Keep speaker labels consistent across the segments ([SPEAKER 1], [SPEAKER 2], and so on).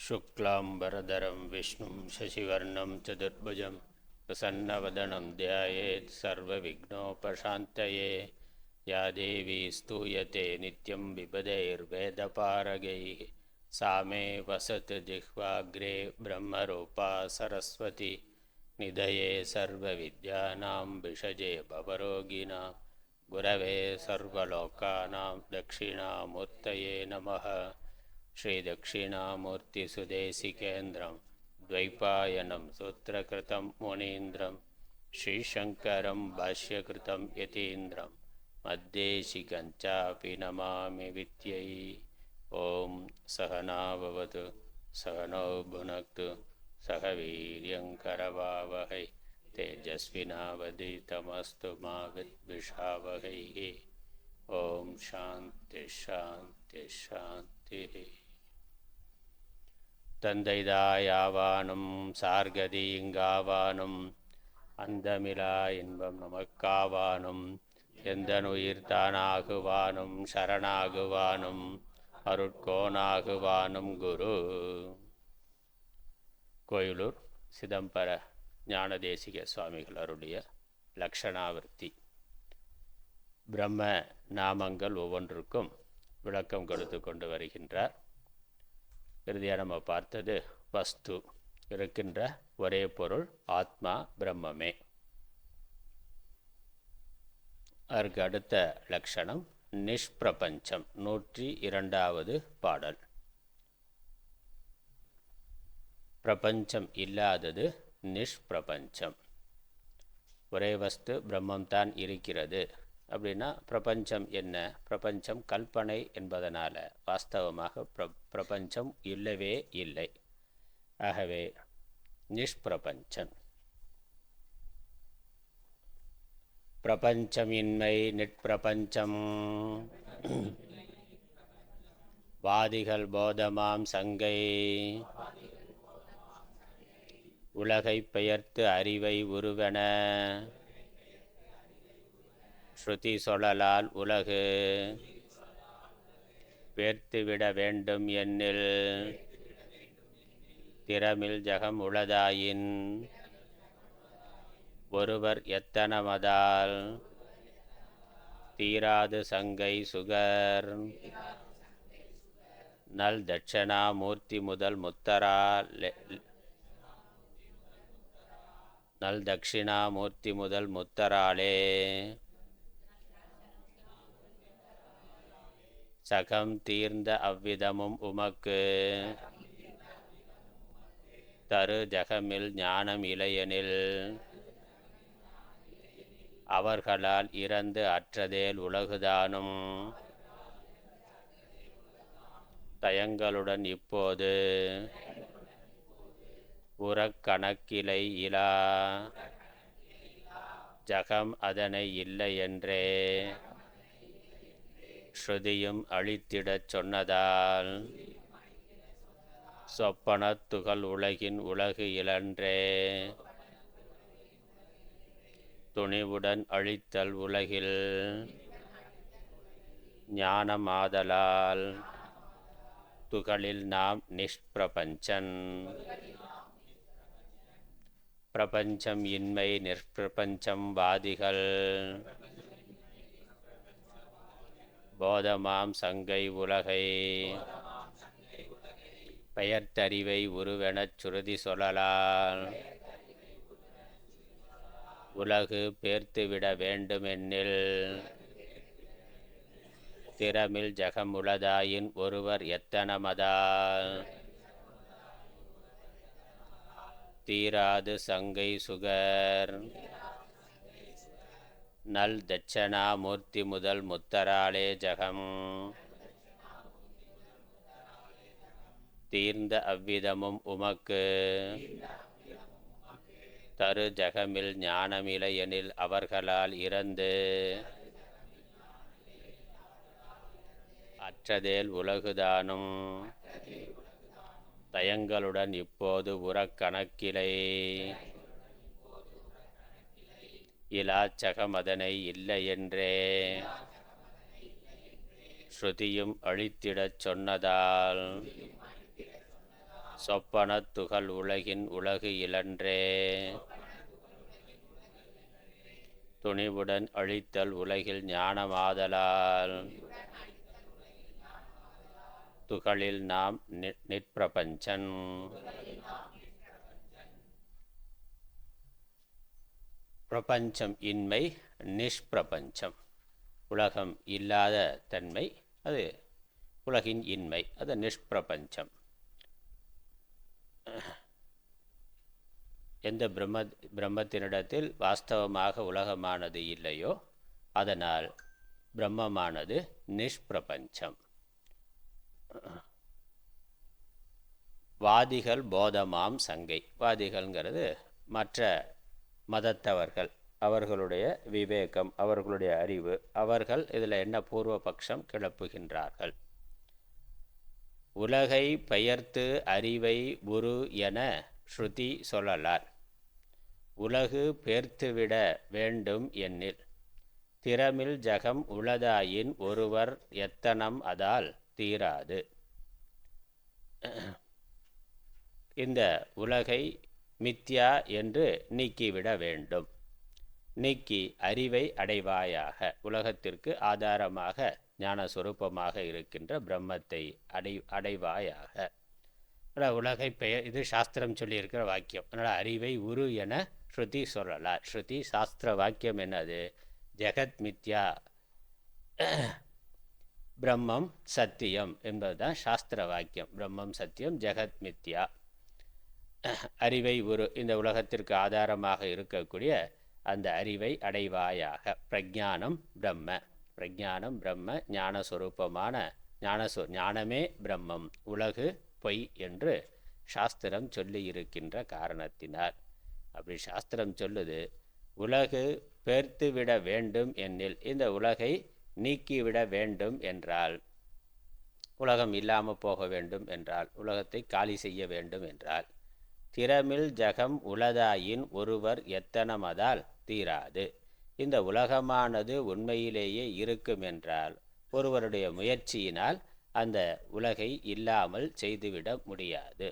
[SPEAKER 1] शुक्लांबरधरं विष्णुं शशिवर्णं चतुर्भुजं प्रसन्नवदनं ध्यायेत् सर्वविघ्नोपशान्तये। या देवी स्तूयते नित्यं विपदैर्वेदपारगैः सा मे वसतु जिह्वाग्रे ब्रह्मरूपा सरस्वती। निधये सर्वविद्यानां विषजे भवरोगिणां गुरवे सर्वलोकानां दक्षिणामूर्तये नमः। श्रीदक्षिणामूर्तिसुदेशिकेन्द्रं द्वैपायनं सूत्रकृतं मुनीन्द्रं श्रीशङ्करं भाष्यकृतं यतीन्द्रं मद्देशिकञ्चापि नमामि विद्यै। ॐ सहना भवतु सहनौ भुनक्तु सह वीर्यङ्करवावहै तेजस्विनावधीतमस्तु मा विद्विषावहैः। ॐ शान्ति शान्ति शान्तिः। தந்தைதாயாவானும் சார்கதியிங்காவானும் அந்தமிலா இன்பம் நமக்காவானும் எந்தனுயிர் தானாகுவானும் சரணாகுவானும் அருட்கோனாகுவானும் குரு. கோயிலூர் சிதம்பர ஞானதேசிக சுவாமிகள் அருடைய லக்ஷணாவர்த்தி. பிரம்ம நாமங்கள் ஒவ்வொன்றுக்கும் விளக்கம் கொடுத்து கொண்டு வருகின்றார். இறுதியாக நம்ம பார்த்தது வஸ்து, இருக்கின்ற ஒரே பொருள் ஆத்மா பிரம்மமே. அதற்கு அடுத்த லட்சணம் நிஷ்பிரபஞ்சம். 102வது பாடல். பிரபஞ்சம் இல்லாதது நிஷ்பிரபஞ்சம். ஒரே வஸ்து பிரம்மம்தான் இருக்கிறது அப்படின்னா பிரபஞ்சம் என்ன? பிரபஞ்சம் கல்பனை என்பதனால் வாஸ்தவமாக பிரபஞ்சம் இல்லவே இல்லை. ஆகவே நிஷ்பிரபஞ்சம். பிரபஞ்சமின்மை நிற்பிரபஞ்சம் வாதிகள் போதமாம் சங்கை உலகை பெயர்த்து அறிவை உருவென ஸ்ருதி சொலலால் உலகு பேர்த்துவிட வேண்டும் என்னில் திறமில் ஜகம் உளதாயின் ஒருவர் எத்தனமதால் தீராது சங்கை சுகர் நல் தட்சணாமூர்த்தி முதல் முத்தராலே நல் தட்சிணாமூர்த்தி முதல் முத்தராலே சகம் தீர்ந்த அவ்விதமும் உமக்கு தரு ஜகமில் ஞானம் இளையனில் அவர்களால் இறந்து அற்றதேல் உலகுதானும் தயங்களுடன் இப்போது உறக்கணக்கிலை இலா ஜகம் அதனை இல்லை என்றே ஸ்ருதியும் அழித்திடச் சொன்னதால் சொப்பனத்துகள் உலகின் உலகு இலன்றே துணிவுடன் அழித்தல் உலகில் ஞானமாதலால் துகளில் நாம் நிஷ்பிரபஞ்சன். பிரபஞ்சம் இன்மை நிஷ்பிரபஞ்சம் வாதிகள் போதமாம் சங்கை உலகை பெயர்த்தறிவை உருவெனச் சுருதி சொல்லலால் உலகு பேர்த்துவிட வேண்டுமென்னில் திறமில் ஜகமுளதாயின் ஒருவர் எத்தனமதால் தீராது சங்கை சுகர் நல் தட்சணாமூர்த்தி முதல் முத்தராலே ஜகம் தீர்ந்த அவ்விதமும் உமக்கு தரு ஜகமில் ஞானமிலையெனில் அவர்களால் இறந்து அற்றதேல் உலகுதானும் தயங்களுடன் இப்போது உறக்கணக்கிலை இலாச்சகம் அதனை இல்லை என்றே ஸ்ருதியும் அழித்திடச் சொன்னதால் சொப்பனத் துகள் உலகின் உலகு இலன்றே. துணிவுடன் அழித்தல் உலகில் ஞானமாதலால் துகளில் நாம் நிற்பிரபஞ்சன். பிரபஞ்சம் இன்மை, நிஷ்பிரபஞ்சம் உலகம் இல்லாத தன்மை, அது உலகின் இன்மை, அது நிஷ்பிரபஞ்சம். எந்த பிரம்மத்தினிடத்தில் வாஸ்தவமாக உலகமானது இல்லையோ அதனால் பிரம்மமானது நிஷ்பிரபஞ்சம். வாதிகள் போதமாம் சங்கை. வாதிகள்ங்கிறது மற்ற மதத்தவர்கள், அவர்களுடைய விவேகம், அவர்களுடைய அறிவு, அவர்கள் இதில் என்ன பூர்வபக்ஷம் கிளப்புகின்றார்கள். உலகை பெயர்த்து அறிவை உரு என ஸ்ருதி சொல்லலார். உலகு பேர்த்துவிட வேண்டும் என்னில் திறமில் ஜகம் உளதாயின் ஒருவர் எத்தனம் அதால் தீராது. இந்த உலகை மித்யா என்று நீக்கிவிட வேண்டும். நீக்கி அறிவை அடைவாயாக. உலகத்திற்கு ஆதாரமாக ஞானஸ்வரூபமாக இருக்கின்ற பிரம்மத்தை அடைவாயாக. உலகை பெயர், இது சாஸ்திரம் சொல்லியிருக்கிற வாக்கியம். அதனால் அறிவை உரு என ஸ்ருதி சொல்லலாம். ஸ்ருதி சாஸ்திர வாக்கியம் என்னது? ஜெகத் மித்யா, பிரம்மம் சத்தியம் என்பதுதான் சாஸ்திர வாக்கியம். பிரம்மம் சத்தியம், ஜெகத் மித்யா. அறிவை உரு, இந்த உலகத்திற்கு ஆதாரமாக இருக்கக்கூடிய அந்த அறிவை அடைவாயாக. பிரஜானம் பிரம்ம, பிரஜானம் பிரம்ம, ஞானஸ்வரூபமான ஞானமே பிரம்மம், உலகு பொய் என்று சாஸ்திரம் சொல்லி இருக்கின்ற காரணத்தினால். அப்படி சாஸ்திரம் சொல்லுது, உலகு பேர்த்துவிட வேண்டும் என்னில், இந்த உலகை நீக்கிவிட வேண்டும் என்றால், உலகம் இல்லாமல் போக வேண்டும் என்றால், உலகத்தை காலி செய்ய வேண்டும் என்றால், திறமில் ஜகம் உளதாயின் ஒருவர் எத்தனமதால் தீராது. இந்த உலகமானது உண்மையிலேயே இருக்கும் என்றால் ஒருவருடைய முயற்சியினால் அந்த உலகை இல்லாமல் செய்துவிட முடியாது.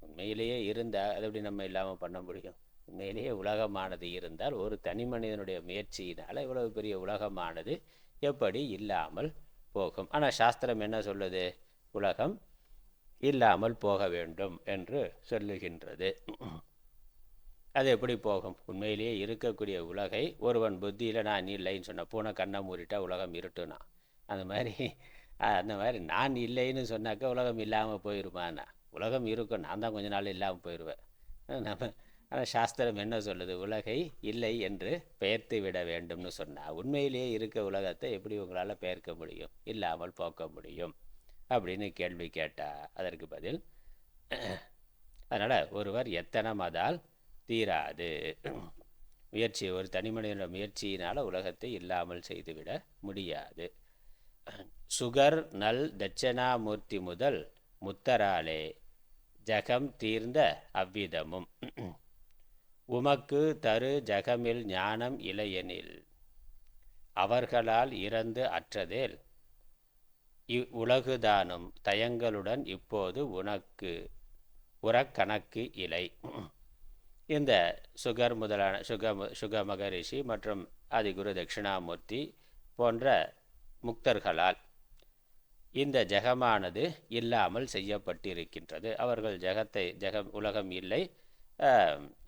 [SPEAKER 1] உண்மையிலேயே இருந்தால் அதை எப்படி நம்ம இல்லாமல் பண்ண முடியும்? உண்மையிலேயே உலகமானது இருந்தால் ஒரு தனி மனிதனுடைய முயற்சியினால் இவ்வளவு பெரிய உலகமானது எப்படி இல்லாமல் போகும்? ஆனால் சாஸ்திரம் என்ன சொல்லுது? உலகம் இல்லாமல் போக வேண்டும் என்று சொல்லுகின்றது. அது எப்படி போகும்? உண்மையிலேயே இருக்கக்கூடிய உலகை ஒருவன் புத்தியில் நான் இல்லைன்னு சொன்ன, பூனை கண்ணை மூடிட்டா உலகம் இருட்டுனா, அந்த மாதிரி நான் இல்லைன்னு சொன்னாக்கா உலகம் இல்லாமல் போயிடுமாண்ணா? உலகம் இருக்கும், நான் தான் கொஞ்ச நாள் இல்லாமல் போயிடுவேன். ஆனால் சாஸ்திரம் என்ன சொல்லுது? உலகை இல்லை என்று பெயர்த்து விட வேண்டும்னு சொன்னால், உண்மையிலேயே இருக்க உலகத்தை எப்படி உங்களால் பெயர்க்க முடியும், இல்லாமல் போக்க முடியும் அப்படின்னு கேள்வி கேட்டால் அதற்கு பதில், அதனால் ஒருவர் எத்தனமதால் தீராது. முயற்சி, ஒரு தனி மனிதனோட முயற்சியினால் உலகத்தை இல்லாமல் செய்துவிட முடியாது. சுகர் நல் தட்சணாமூர்த்தி முதல் முத்தராலே ஜகம் தீர்ந்த அவ்விதமும் உமக்கு தரு ஜகமில் ஞானம் இளையனில் அவர்களால் இறந்து அற்றதேல் உலகுதானும் தயங்களுடன் இப்போது உனக்கு உரக்கணக்கு இலை. இந்த சுகர் முதலான சுக மகரிஷி மற்றும் ஆதிகுரு தட்சிணாமூர்த்தி போன்ற முக்தர்களால் இந்த ஜெகமானது இல்லாமல் செய்யப்பட்டிருக்கின்றது. அவர்கள் உலகம் இல்லை,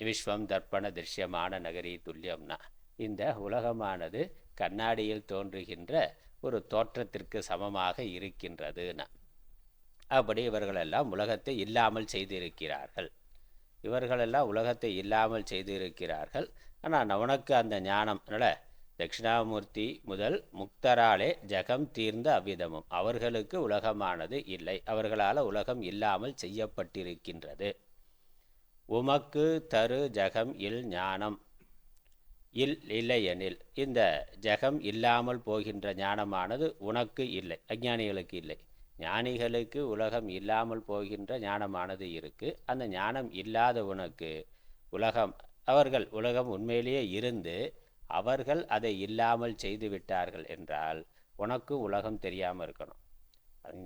[SPEAKER 1] விஸ்வம் தர்ப்பண திருஷ்யமான நகரி துல்லியம்னா, இந்த உலகமானது கண்ணாடியில் தோன்றுகின்ற ஒரு தோற்றத்திற்கு சமமாக இருக்கின்றதுன்னா. அப்படி இவர்களெல்லாம் உலகத்தை இல்லாமல் செய்திருக்கிறார்கள். இவர்களெல்லாம் உலகத்தை இல்லாமல் செய்திருக்கிறார்கள். ஆனால் உனக்கு அந்த ஞானம், அதனால் தட்சிணாமூர்த்தி முதல் முக்தராலே ஜகம் தீர்ந்த அவ்விதமும், அவர்களுக்கு உலகமானது இல்லை, அவர்களால் உலகம் இல்லாமல் செய்யப்பட்டிருக்கின்றது. உமக்கு தரு ஜகம் இல் ஞானம் இல்லையெனில், இந்த ஜகம் இல்லாமல் போகின்ற ஞானமானது உனக்கு இல்லை, அஞ்ஞானிகளுக்கு இல்லை. ஞானிகளுக்கு உலகம் இல்லாமல் போகின்ற ஞானமானது இருக்குது. அந்த ஞானம் இல்லாத உனக்கு அவர்கள் உலகம் உண்மையிலேயே இருந்து அவர்கள் அதை இல்லாமல் செய்து விட்டார்கள் என்றால் உனக்கு உலகம் தெரியாமல் இருக்கணும். அது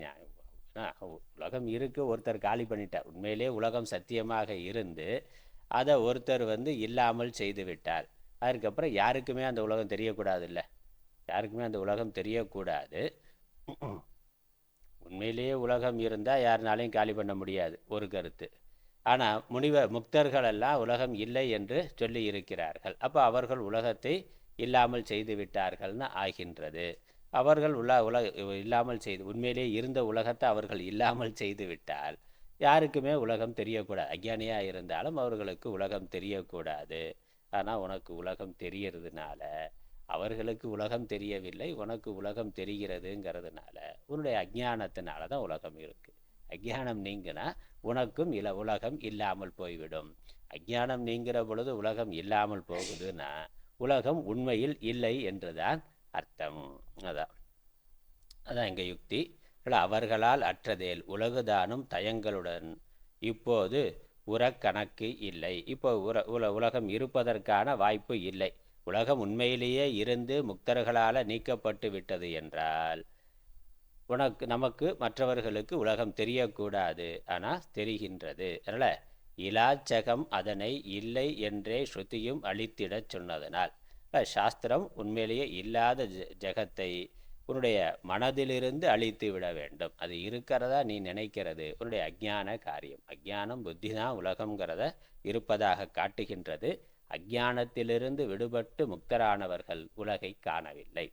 [SPEAKER 1] உலகம் இருக்குது, ஒருத்தர் காலி பண்ணிட்டார். உண்மையிலே உலகம் சத்தியமாக இருந்து அதை ஒருத்தர் இல்லாமல் செய்து விட்டார். அதுக்கப்புறம் யாருக்குமே அந்த உலகம் தெரியக்கூடாது. இல்லை, யாருக்குமே அந்த உலகம் தெரியக்கூடாது. உண்மையிலேயே உலகம் இருந்தால் யாருனாலையும் காலி பண்ண முடியாது, ஒரு கருத்து. ஆனால் முக்தர்களெல்லாம் உலகம் இல்லை என்று சொல்லி இருக்கிறார்கள். அப்போ அவர்கள் உலகத்தை இல்லாமல் செய்து விட்டார்கள்னு ஆகின்றது. அவர்கள் இல்லாமல் செய்து, உண்மையிலே இருந்த உலகத்தை அவர்கள் இல்லாமல் செய்து விட்டால் யாருக்குமே உலகம் தெரியக்கூடாது. அஞ்ஞானியாக இருந்தாலும் அவர்களுக்கு உலகம் தெரியக்கூடாது. ஆனால் உனக்கு உலகம் தெரியறதுனால, அவர்களுக்கு உலகம் தெரியவில்லை, உனக்கு உலகம் தெரிகிறதுங்கிறதுனால, உன்னுடைய அஞ்ஞானத்தினால தான் உலகம் இருக்குது. அஞ்ஞானம் நீங்கினா உனக்கும் உலகம் இல்லாமல் போய்விடும். அஞ்ஞானம் நீங்கிற பொழுது உலகம் இல்லாமல் போகுதுன்னா உலகம் உண்மையில் இல்லை என்றுதான் அர்த்தம். அதான் எங்கள் யுக்தி. அவர்களால் அற்றதேல் உலகுதானும் தயங்களுடன் இப்போது உரக்கணக்கு இல்லை. இப்போ உலகம் இருப்பதற்கான வாய்ப்பு இல்லை. உலகம் உண்மையிலேயே இருந்து முக்தர்களால் நீக்கப்பட்டு விட்டது என்றால் நமக்கு மற்றவர்களுக்கு உலகம் தெரியக்கூடாது, ஆனால் தெரிகின்றது. அதனால் இலாச்சகம் அதனை இல்லை என்றே ஸ்ருதியும் அழித்திடச் சொன்னதனால், சாஸ்திரம் உண்மையிலேயே இல்லாத ஜெகத்தை உன்னுடைய மனதிலிருந்து அழித்து விட வேண்டும். அது இருக்கிறதா நீ நினைக்கிறது உன்னுடைய அஞ்ஞான காரியம். அஞ்ஞானம் புத்தி தான் உலகங்கிறத இருப்பதாக காட்டுகின்றது. அஞ்ஞானத்திலிருந்து விடுபட்டு முக்தரானவர்கள் உலகை காணவில்லை.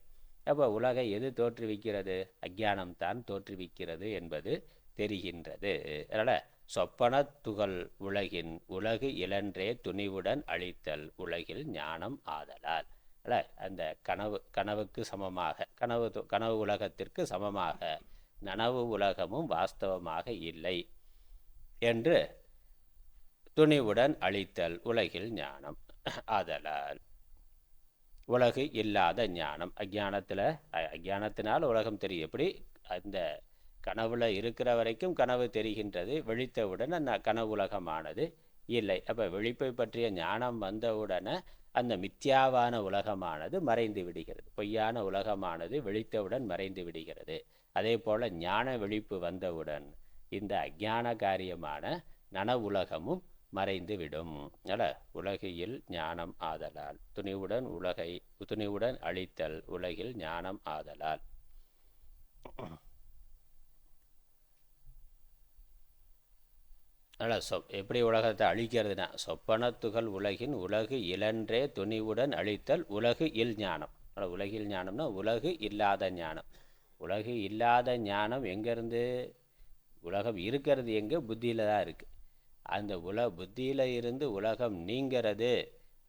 [SPEAKER 1] அப்போ உலகை எது தோற்றுவிக்கிறது? அஞ்ஞானம்தான் தோற்றுவிக்கிறது என்பது தெரிகின்றது. அதனால் சொப்பன துகள் உலகின் உலகு இலன்றே துணிவுடன் அழித்தல் உலகில் ஞானம் ஆதலால். அந்த கனவுக்கு சமமாக, கனவு உலகத்திற்கு சமமாக நனவு உலகமும் வாஸ்தவமாக இல்லை என்று துணிவுடன் அழித்தல் உலகில் ஞானம் ஆதலால். உலகு இல்லாத ஞானம். அஞ்ஞானத்தினால் உலகம் தெரியும். எப்படி அந்த கனவுல இருக்கிற வரைக்கும் கனவு தெரிகின்றது, விழித்தவுடன் அந்த கனவு உலகமானது இல்லை. அப்போ விழிப்பை பற்றிய ஞானம் வந்தவுடனே அந்த மித்யாவான உலகமானது மறைந்து விடுகிறது. பொய்யான உலகமானது விழித்தவுடன் மறைந்து விடுகிறது. அதே போல் ஞான விழிப்பு வந்தவுடன் இந்த அஞ்ஞான காரியமான நனவு உலகமும் மறைந்து விடும். உலகில் ஞானம் ஆதலால் துணிவுடன் அழித்தல் உலகில் ஞானம் ஆதலால். எப்படி உலகத்தை அழிக்கிறதுனா, சொப்பனத்துகள் உலகின் உலகு இலன்றே துணிவுடன் அழித்தல் உலகு இல் ஞானம். உலகில் ஞானம்னா உலகு இல்லாத ஞானம். உலகு இல்லாத ஞானம் எங்கேருந்து? உலகம் இருக்கிறது எங்கே? புத்தியில் தான் இருக்குது. அந்த புத்தியில் இருந்து உலகம் நீங்கிறது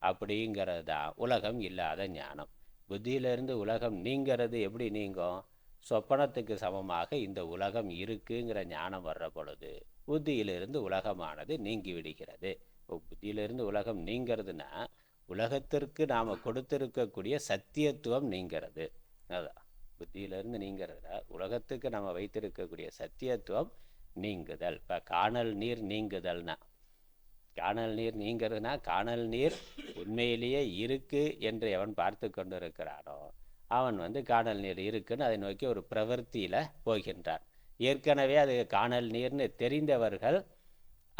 [SPEAKER 1] அப்படிங்கிறது தான் உலகம் இல்லாத ஞானம். புத்தியிலிருந்து உலகம் நீங்கிறது எப்படி நீங்கும்? சொப்பனத்துக்கு சமமாக இந்த உலகம் இருக்குங்கிற ஞானம் வர்ற பொழுது புத்தியிலிருந்து உலகமானது நீங்கி விடுகிறது. புத்தியிலிருந்து உலகம் நீங்கிறதுனா உலகத்திற்கு நாம் கொடுத்திருக்கக்கூடிய சத்தியத்துவம் நீங்கிறது. அதான் புத்தியிலிருந்து நீங்கிறதுனா உலகத்துக்கு நம்ம வைத்திருக்கக்கூடிய சத்தியத்துவம் நீங்குதல். இப்போ காணல் நீர் நீங்குதல்னா, காணல் நீர் நீங்கிறதுனா காணல் நீர் உண்மையிலேயே இருக்கு என்று எவன் பார்த்து கொண்டு இருக்கிறானோ அவன் காணல் நீர் இருக்குன்னு அதை நோக்கி ஒரு பிரவர்த்தியில் போகின்றான். ஏற்கனவே அது காணல் நீர்னு தெரிந்தவர்கள்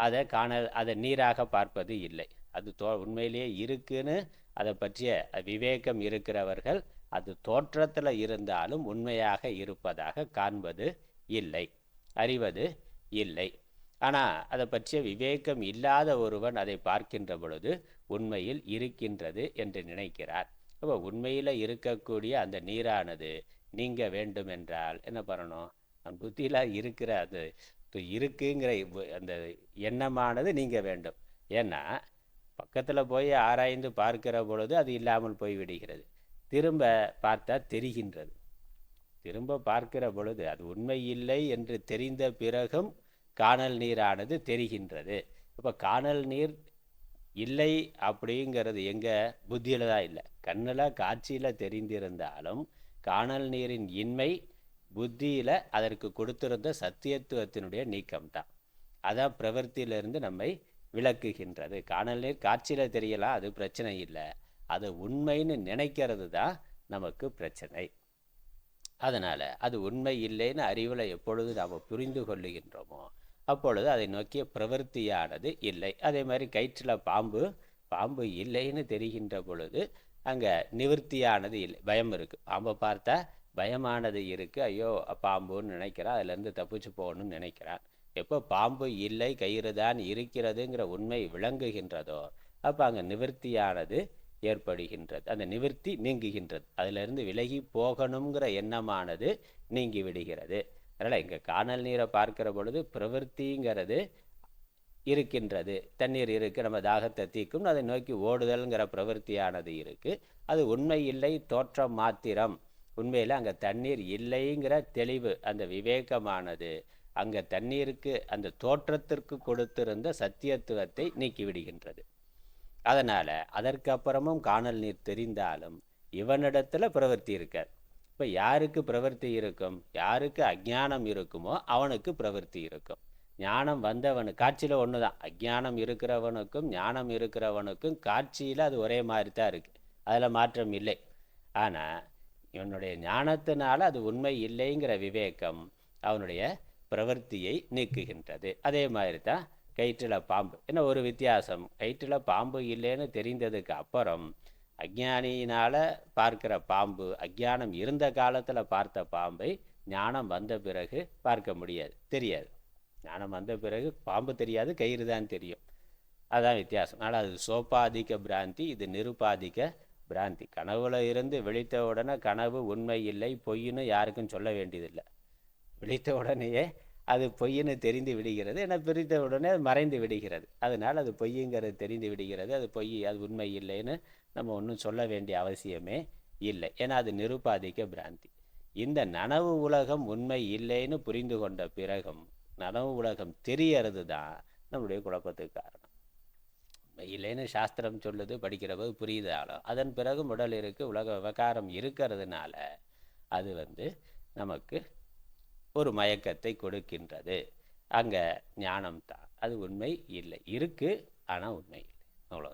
[SPEAKER 1] அதை நீராக பார்ப்பது இல்லை. அது உண்மையிலேயே இருக்குன்னு அதை பற்றிய விவேகம் இருக்கிறவர்கள் அது தோற்றத்தில் இருந்தாலும் உண்மையாக இருப்பதாக காண்பது இல்லை, அறிவது இல்லை. ஆனால் அதை பற்றிய விவேகம் இல்லாத ஒருவன் அதை பார்க்கின்ற பொழுது உண்மையில் இருக்கின்றது என்று நினைக்கிறார். அப்போ உண்மையில் இருக்கக்கூடிய அந்த நீரானது நீங்க வேண்டும் என்றால் என்ன பண்ணணும்? நம் புத்தியில் இருக்கிற அது இருக்குங்கிற அந்த எண்ணமானது நீங்க வேண்டும். ஏன்னா பக்கத்தில் போய் ஆராய்ந்து பார்க்கிற பொழுது அது இல்லாமல் போய்விடுகிறது. திரும்ப பார்த்தா தெரிகின்றது. திரும்ப பார்க்கிற பொழுது அது உண்மை இல்லை என்று தெரிந்த பிறகும் காணல் நீரானது தெரிகின்றது. இப்போ காணல் நீர் இல்லை அப்படிங்கிறது எங்கே? புத்தியில் தான் இல்லை. கண்ணில் காட்சியில் தெரிந்திருந்தாலும் காணல் நீரின் இன்மை புத்தியில் அதற்கு கொடுத்திருந்த சத்தியத்துவத்தினுடைய நீக்கம்தான். அதான் பிரவர்த்தியிலிருந்து நம்மை விளக்குகின்றது. காணல் நீர் காட்சியில் தெரியலாம், அது பிரச்சனை இல்லை. அது உண்மைன்னு நினைக்கிறது தான் நமக்கு பிரச்சனை. அதனால் அது உண்மை இல்லைன்னு அறிவில் எப்பொழுது நாம் புரிந்து கொள்ளுகின்றோமோ அப்பொழுது அதை நோக்கிய பிரவருத்தியானது இல்லை. அதே மாதிரி கயிற்றில் பாம்பு இல்லைன்னு தெரிகின்ற பொழுது அங்கே நிவர்த்தியானது இல்லை. பயம் இருக்குது, பாம்பை பார்த்தா பயமானது இருக்குது, ஐயோ பாம்புன்னு நினைக்கிறான், அதுலேருந்து தப்பிச்சு போகணும்னு நினைக்கிறான். எப்போ பாம்பு இல்லை கயிறு தான் இருக்கிறதுங்கிற உண்மை விளங்குகின்றதோ அப்போ அங்கே நிவர்த்தியானது ஏற்படுகின்றது, அந்த நிவர்த்தி நீங்குகின்றது, அதிலிருந்து விலகி போகணுங்கிற எண்ணமானது நீங்கி விடுகிறது. அதனால் இங்கே காணல் நீரை பார்க்கிற பொழுது பிரவருத்திங்கிறது இருக்கின்றது. தண்ணீர் இருக்குது, நம்ம தாகத்தை தீக்கும், அதை நோக்கி ஓடுதல்ங்கிற பிரவருத்தியானது இருக்குது. அது உண்மை இல்லை, தோற்றம் மாத்திரம். உண்மையில் அங்கே தண்ணீர் இல்லைங்கிற தெளிவு, அந்த விவேகமானது அங்கே தண்ணீருக்கு அந்த தோற்றத்திற்கு கொடுத்திருந்த சத்தியத்துவத்தை நீக்கிவிடுகின்றது. அதனால் அதற்கப்புறமும் காணல் நீர் தெரிந்தாலும் இவனிடத்தில் பிரவர்த்தி இருக்காது. இப்போ யாருக்கு பிரவர்த்தி இருக்கும், யாருக்கு அஜ்ஞானம் இருக்குமோ அவனுக்கு பிரவர்த்தி இருக்கும். ஞானம் வந்தவனு காட்சியில் ஒன்று தான், அஜ்ஞானம் இருக்கிறவனுக்கும் ஞானம் இருக்கிறவனுக்கும் காட்சியில் அது ஒரே மாதிரி தான் இருக்குது, அதில் மாற்றம் இல்லை. ஆனால் இவனுடைய ஞானத்தினால அது உண்மை இல்லைங்கிற விவேகம் அவனுடைய பிரவர்த்தியை நீக்குகின்றது. அதே மாதிரி தான் கயிற்றில் பாம்பு. என்ன ஒரு வித்தியாசம், கயிற்றில் பாம்பு இல்லைன்னு தெரிந்ததுக்கு அப்புறம் அஜ்ஞானியினால் பார்க்கிற பாம்பு, அஜ்ஞானம் இருந்த காலத்தில் பார்த்த பாம்பை ஞானம் வந்த பிறகு பார்க்க முடியாது, தெரியாது. ஞானம் வந்த பிறகு பாம்பு தெரியாது, கயிறு தான் தெரியும். அதுதான் வித்தியாசம். ஆனால் அது சோபாதிக்க பிராந்தி, இது நிருபாதிக்க பிராந்தி. கனவுல இருந்து விழித்த உடனே கனவு உண்மை இல்லை பொய்ன்னு யாருக்கும் சொல்ல வேண்டியதில்லை. விழித்த உடனேயே அது பொய்ன்னு தெரிந்து விடுகிறது, ஏன்னா பிரித்த உடனே அது மறைந்து விடுகிறது. அதனால் அது பொய்யுங்கிறது தெரிந்து விடுகிறது, அது பொய், அது உண்மை இல்லைன்னு நம்ம ஒன்றும் சொல்ல வேண்டிய அவசியமே இல்லை, ஏன்னா அது நிருபாதிக்க பிராந்தி. இந்த நனவு உலகம் உண்மை இல்லைன்னு புரிந்து கொண்ட பிறகும் நனவு உலகம் தெரியறது தான் நம்முடைய குழப்பத்துக்கு காரணம். உண்மை இல்லைன்னு சாஸ்திரம் சொல்லுது, படிக்கிற போது புரியுதாலும் அதன் பிறகு உடல் இருக்குது, உலக விவகாரம் இருக்கிறதுனால அது நமக்கு ஒரு மயக்கத்தை கொடுக்கின்றது. அங்கே ஞானம் தான், அது உண்மை இல்லை. இருக்குது ஆனால் உண்மை இல்லை, அவ்வளோ.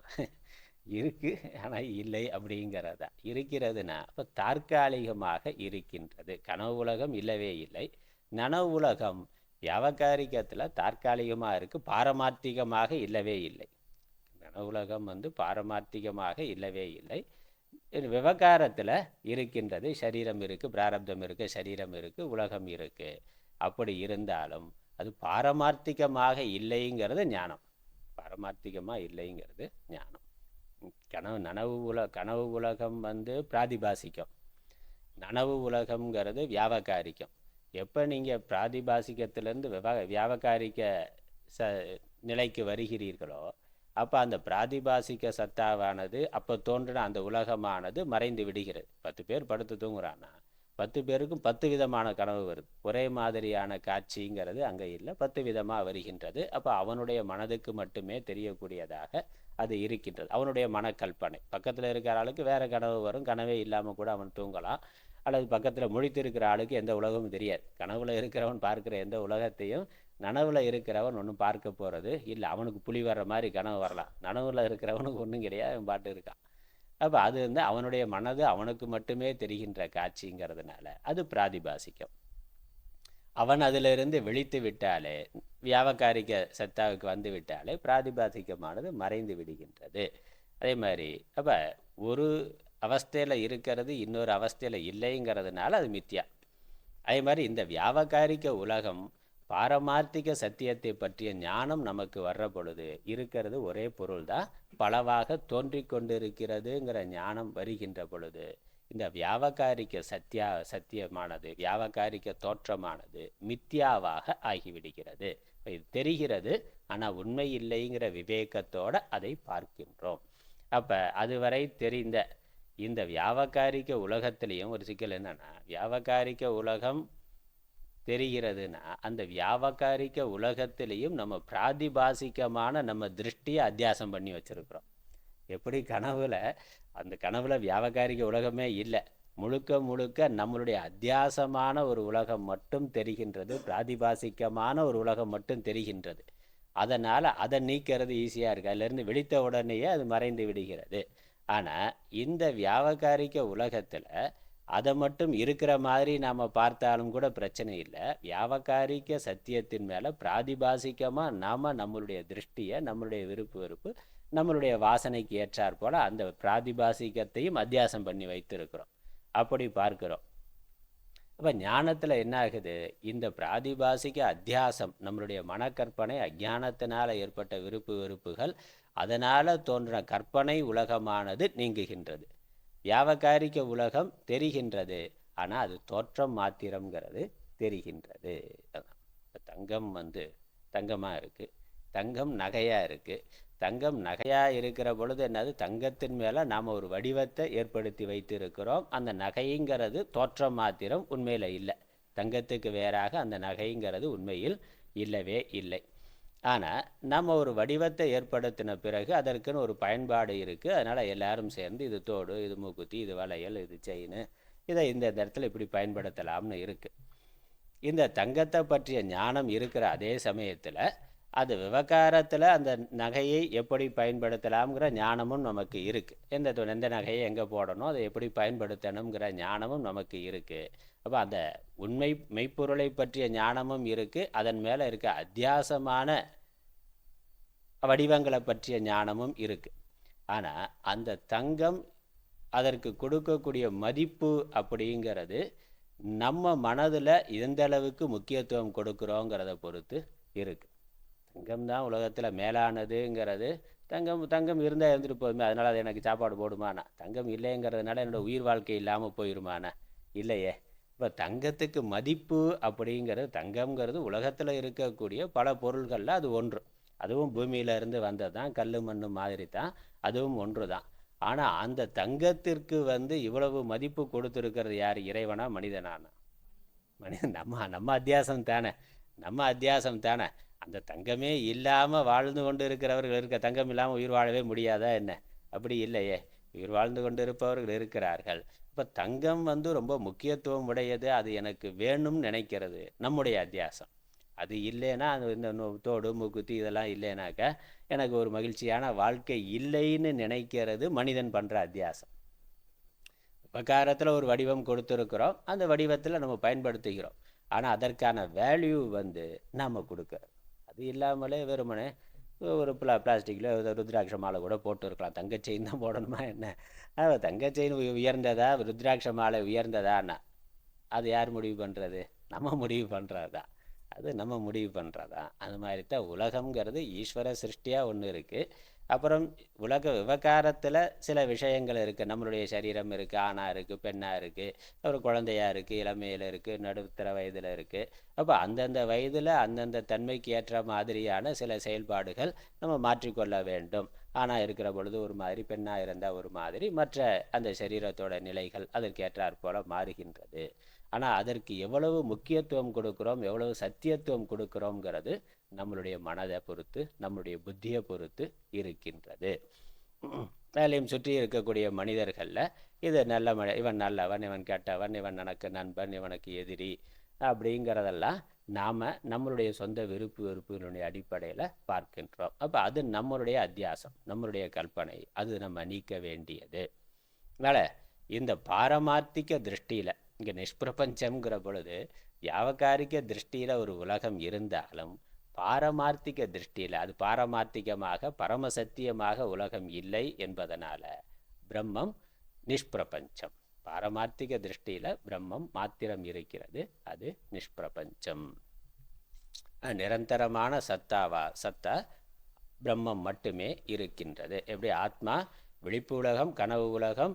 [SPEAKER 1] இருக்குது ஆனால் இல்லை அப்படிங்கிறதா இருக்கிறதுனா இப்போ தற்காலிகமாக இருக்கின்றது. கனவு உலகம் இல்லவே இல்லை. நனவு உலகம் வியாவகாரிகத்தில் தற்காலிகமாக இருக்குது, பாரமார்த்திகமாக இல்லவே இல்லை. நனவு உலகம் பாரமார்த்திகமாக இல்லவே இல்லை, விவகாரத்தில் இருக்கின்றது. சரீரம் இருக்குது, பிராரப்தம் இருக்குது, சரீரம் இருக்குது, உலகம் இருக்குது. அப்படி இருந்தாலும் அது பாரமார்த்திகமாக இல்லைங்கிறது ஞானம், பாரமார்த்திகமாக இல்லைங்கிறது ஞானம். கனவு உலகம் பிராதிபாசிக்கம், நனவு உலகம்ங்கிறது வியாவகாரிக்கம். எப்போ நீங்கள் பிராதிபாசிக்கத்திலேருந்து வியாவகாரிக்க நிலைக்கு வருகிறீர்களோ அப்போ அந்த பிராதிபாசிக்க சத்தாவானது அப்போ தோன்றின அந்த உலகமானது மறைந்து விடுகிறது. 10 பேர் படுத்து தூங்குறான்னா 10 பேருக்கும் 10 விதமான கனவு வருது, ஒரே மாதிரியான காட்சிங்கிறது அங்கே இல்லை, 10 விதமாக வருகின்றது. அப்போ அவனுடைய மனதுக்கு மட்டுமே தெரியக்கூடியதாக அது இருக்கின்றது, அவனுடைய மனக்கல்பனை. பக்கத்தில் இருக்கிற ஆளுக்கு வேறு கனவு வரும், கனவே இல்லாமல் கூட அவன் தூங்கலாம். அல்லது பக்கத்தில் முழித்து இருக்கிற ஆளுக்கு எந்த உலகமும் தெரியாது. கனவுல இருக்கிறவன் பார்க்குற எந்த உலகத்தையும் நனவில் இருக்கிறவன் ஒன்றும் பார்க்க போகிறது இல்லை. அவனுக்கு புலி வர்ற மாதிரி கனவு வரலாம், நனவில் இருக்கிறவனுக்கு ஒன்றும் கிடையாது, அவன் பாட்டு இருக்கான். அப்போ அது அவனுடைய மனது அவனுக்கு மட்டுமே தெரிகின்ற காட்சிங்கிறதுனால அது பிராதிபாசிக்கம். அவன் அதிலிருந்து விழித்து விட்டாலே, வியாவகாரிக சத்தாவுக்கு வந்து விட்டாலே பிராதிபாசிக்கமானது மறைந்து விடுகின்றது. அதே மாதிரி அப்போ ஒரு அவஸ்தையில் இருக்கிறது இன்னொரு அவஸ்தையில் இல்லைங்கிறதுனால அது மித்யா. அதே மாதிரி இந்த வியாவகாரிக உலகம் பாரமார்த்திக சத்தியத்தை பற்றிய ஞானம் நமக்கு வர்ற பொழுது இருக்கிறது ஒரே பொருள் தான், பலவாக தோன்றி கொண்டிருக்கிறதுங்கிற ஞானம் வருகின்ற பொழுது இந்த வியாவகாரிக சத்தியமானது, வியாவகாரிக தோற்றமானது மித்யாவாக ஆகிவிடுகிறது. இது தெரிகிறது, ஆனால் உண்மை இல்லைங்கிற விவேகத்தோடு அதை பார்க்கின்றோம். அப்போ அதுவரை தெரிந்த இந்த வியாவகாரிக உலகத்திலையும் ஒரு சிக்கல் என்னன்னா, வியாவகாரிக உலகம் தெரிகிறதுனா அந்த வியாவகாரிக உலகத்திலையும் நம்ம பிராதிபாசிகமான நம்ம திருஷ்டியை அத்தியாசம் பண்ணி வச்சுருக்கிறோம். எப்படி அந்த கனவுல வியாவகாரிக உலகமே இல்லை, முழுக்க முழுக்க நம்மளுடைய அத்தியாசமான ஒரு உலகம் மட்டும் தெரிகின்றது, பிராதிபாசிகமான ஒரு உலகம் மட்டும் தெரிகின்றது. அதனால் அதை நீக்கிறது ஈஸியாக இருக்குது, அதிலேருந்து விழித்த உடனேயே அது மறைந்து விடுகிறது. ஆனால் இந்த வியாவகாரிக உலகத்தில் அதை மட்டும் இருக்கிற மாதிரி நாம் பார்த்தாலும் கூட பிரச்சனை இல்லை. வியாவகாரிக சத்தியத்தின் மேலே பிராதிபாசிகமாக நாம் நம்மளுடைய திருஷ்டியை, நம்மளுடைய விருப்பு வெறுப்பு, நம்மளுடைய வாசனைக்கு ஏற்றாற் போல் அந்த பிராதிபாசிகத்தையும் அத்தியாசம் பண்ணி வைத்திருக்கிறோம். அப்படி பார்க்கிறோம். அப்போ ஞானத்தில் என்ன ஆகுது? இந்த பிராதிபாசிக அத்தியாசம், நம்மளுடைய மனக்கற்பனை, அஜானத்தினால் ஏற்பட்ட விருப்பு வெறுப்புகள், அதனால் தோன்றின கற்பனை உலகமானது நீங்குகின்றது. வியாவகாரிக உலகம் தெரிகின்றது, ஆனால் அது தோற்றம் மாத்திரம்ங்கிறது தெரிகின்றது. தங்கம் தங்கமாக இருக்குது, தங்கம் நகையாக இருக்குது. தங்கம் நகையாக இருக்கிற பொழுது என்னது? தங்கத்தின் மேலே நாம் ஒரு வடிவத்தை ஏற்படுத்தி வைத்திருக்கிறோம். அந்த நகைங்கிறது தோற்றம் மாத்திரம், உண்மையில் இல்லை. தங்கத்துக்கு வேறாக அந்த நகைங்கிறது உண்மையில் இல்லவே இல்லை. ஆனால் நம்ம ஒரு வடிவத்தை ஏற்படுத்தின பிறகு அதற்குன்னு ஒரு பயன்பாடு இருக்குது. அதனால் எல்லாரும் சேர்ந்து இது தோடு, இது மூக்குத்தி, இது வளையல், இது செயின், இதை இந்த இடத்துல இப்படி பயன்படுத்தலாம்னு இருக்குது. இந்த தங்கத்தை பற்றிய ஞானம் இருக்கிற அதே சமயத்தில் அது விவகாரத்தில் அந்த நகையை எப்படி பயன்படுத்தலாம்ங்கிற ஞானமும் நமக்கு இருக்குது. எந்த நகையை எங்கே போடணும், அதை எப்படி பயன்படுத்தணுங்கிற ஞானமும் நமக்கு இருக்குது. அப்போ அந்த உண்மை மெய்ப்பொருளை பற்றிய ஞானமும் இருக்குது. அதன் மேலே இருக்க அத்தியாசமான வடிவங்களை பற்றிய ஞானமும் இருக்குது. ஆனால் அந்த தங்கம், அதற்கு கொடுக்கக்கூடிய மதிப்பு அப்படிங்கிறது நம்ம மனதில் எந்த அளவுக்கு முக்கியத்துவம் கொடுக்குறோங்கிறத பொறுத்து இருக்குது. தங்கம் தான் உலகத்தில் மேலானதுங்கிறது. தங்கம் இருந்தால் இருந்துட்டு போதுமே, அதனால் அது எனக்கு சாப்பாடு போடுமானா? தங்கம் இல்லைங்கிறதுனால என்னோடய உயிர் வாழ்க்கை இல்லாமல் போயிடுமானா? இல்லையே. இப்போ தங்கத்துக்கு மதிப்பு அப்படிங்கிறது, தங்கம்ங்கிறது உலகத்தில் இருக்கக்கூடிய பல பொருள்களில் அது ஒன்று. அதுவும் பூமியிலேருந்து வந்தது தான், கல் மண் மாதிரி தான், அதுவும் ஒன்று தான். ஆனால் அந்த தங்கத்திற்கு இவ்வளவு மதிப்பு கொடுத்துருக்கிறது யார்? இறைவனா மனிதனானா? மனிதன். நம்ம அத்தியாசம் தானே, நம்ம அத்தியாசம் தானே. அந்த தங்கமே இல்லாமல் வாழ்ந்து கொண்டு இருக்கிறவர்கள் இருக்க, தங்கம் இல்லாமல் உயிர் வாழவே முடியாதா என்ன? அப்படி இல்லையே, உயிர் வாழ்ந்து கொண்டு இருப்பவர்கள் இருக்கிறார்கள். இப்போ தங்கம் ரொம்ப முக்கியத்துவம் உடையது, அது எனக்கு வேணும்னு நினைக்கிறது நம்முடைய அத்தியாசம். அது இல்லைன்னா, இந்த தோடு மூக்குத்தி இதெல்லாம் இல்லைனாக்கா எனக்கு ஒரு மகிழ்ச்சியான வாழ்க்கை இல்லைன்னு நினைக்கிறது மனிதன் பண்ணுற அத்தியாசம். உபகாரத்தில் ஒரு வடிவம் கொடுத்துருக்குறோம், அந்த வடிவத்தில் நம்ம பயன்படுத்திக்கிறோம். ஆனால் அதற்கான வேல்யூ நாம் கொடுக்குறோம். அது இல்லாமலே வெறுமனே ஒரு பிளாஸ்டிக்கில் ருத்ராட்ச மாலை கூட போட்டு இருக்கலாம். தங்க செயின் தான் போடணுமா என்ன? தங்க செயின் உயர்ந்ததா, ருத்ராட்ச மாலை உயர்ந்ததான்னா அது யார் முடிவு பண்ணுறது? நம்ம முடிவு பண்ணுறது தான். அது நம்ம முடிவு பண்ணுறதா. அது மாதிரி தான் உலகம்ங்கிறது ஈஸ்வர சிருஷ்டியாக ஒன்று இருக்குது. அப்புறம் உலக விவகாரத்தில் சில விஷயங்கள் இருக்குது. நம்மளுடைய சரீரம் இருக்குது, ஆணாக இருக்குது, பெண்ணாக இருக்குது, ஒரு குழந்தையாக இருக்குது, இளமையில் இருக்குது, நடுத்தர வயதில் இருக்குது. அப்போ அந்தந்த வயதில் அந்தந்த தன்மைக்கு ஏற்ற மாதிரியான சில செயல்பாடுகள் நம்ம மாற்றிக்கொள்ள வேண்டும். ஆணாக இருக்கிற பொழுது ஒரு மாதிரி, பெண்ணாக இருந்தால் ஒரு மாதிரி, மற்ற அந்த சரீரத்தோட நிலைகள் அதற்கேற்றாற் போல மாறுகின்றது. ஆனால் அதற்கு எவ்வளவு முக்கியத்துவம் கொடுக்குறோம், எவ்வளவு சத்தியத்துவம் கொடுக்குறோங்கிறது நம்மளுடைய மனதை பொறுத்து, நம்மளுடைய புத்தியை பொறுத்து இருக்கின்றது. அதிலையும் சுற்றி இருக்கக்கூடிய மனிதர்களில் இது நல்ல இவன் நல்லவன், இவன் கெட்டவன், இவன் எனக்கு நண்பன், இவனுக்கு எதிரி அப்படிங்கிறதெல்லாம் நாம் நம்மளுடைய சொந்த விருப்பு வெறுப்புகளுடைய அடிப்படையில் பார்க்கின்றோம். அப்போ அது நம்மளுடைய அத்தியாசம், நம்மளுடைய கற்பனை, அது நம்ம நீக்க வேண்டியது. அதனால் இந்த பாரமார்த்திக திருஷ்டியில், இங்கே நிஷ்பிரபஞ்சம்ங்கிற பொழுது வியாவகாரிக திருஷ்டியில் ஒரு உலகம் இருந்தாலும் பாரமார்த்திக திருஷ்டியில் அது பாரமார்த்திகமாக பரமசத்தியமாக உலகம் இல்லை என்பதனால் பிரம்மம் நிஷ்பிரபஞ்சம். பாரமார்த்திக திருஷ்டியில் பிரம்மம் மாத்திரம் இருக்கிறது, அது நிஷ்பிரபஞ்சம். நிரந்தரமான சத்தா பிரம்மம் மட்டுமே இருக்கின்றது. எப்படி ஆத்மா விழிப்பு உலகம், கனவு உலகம்,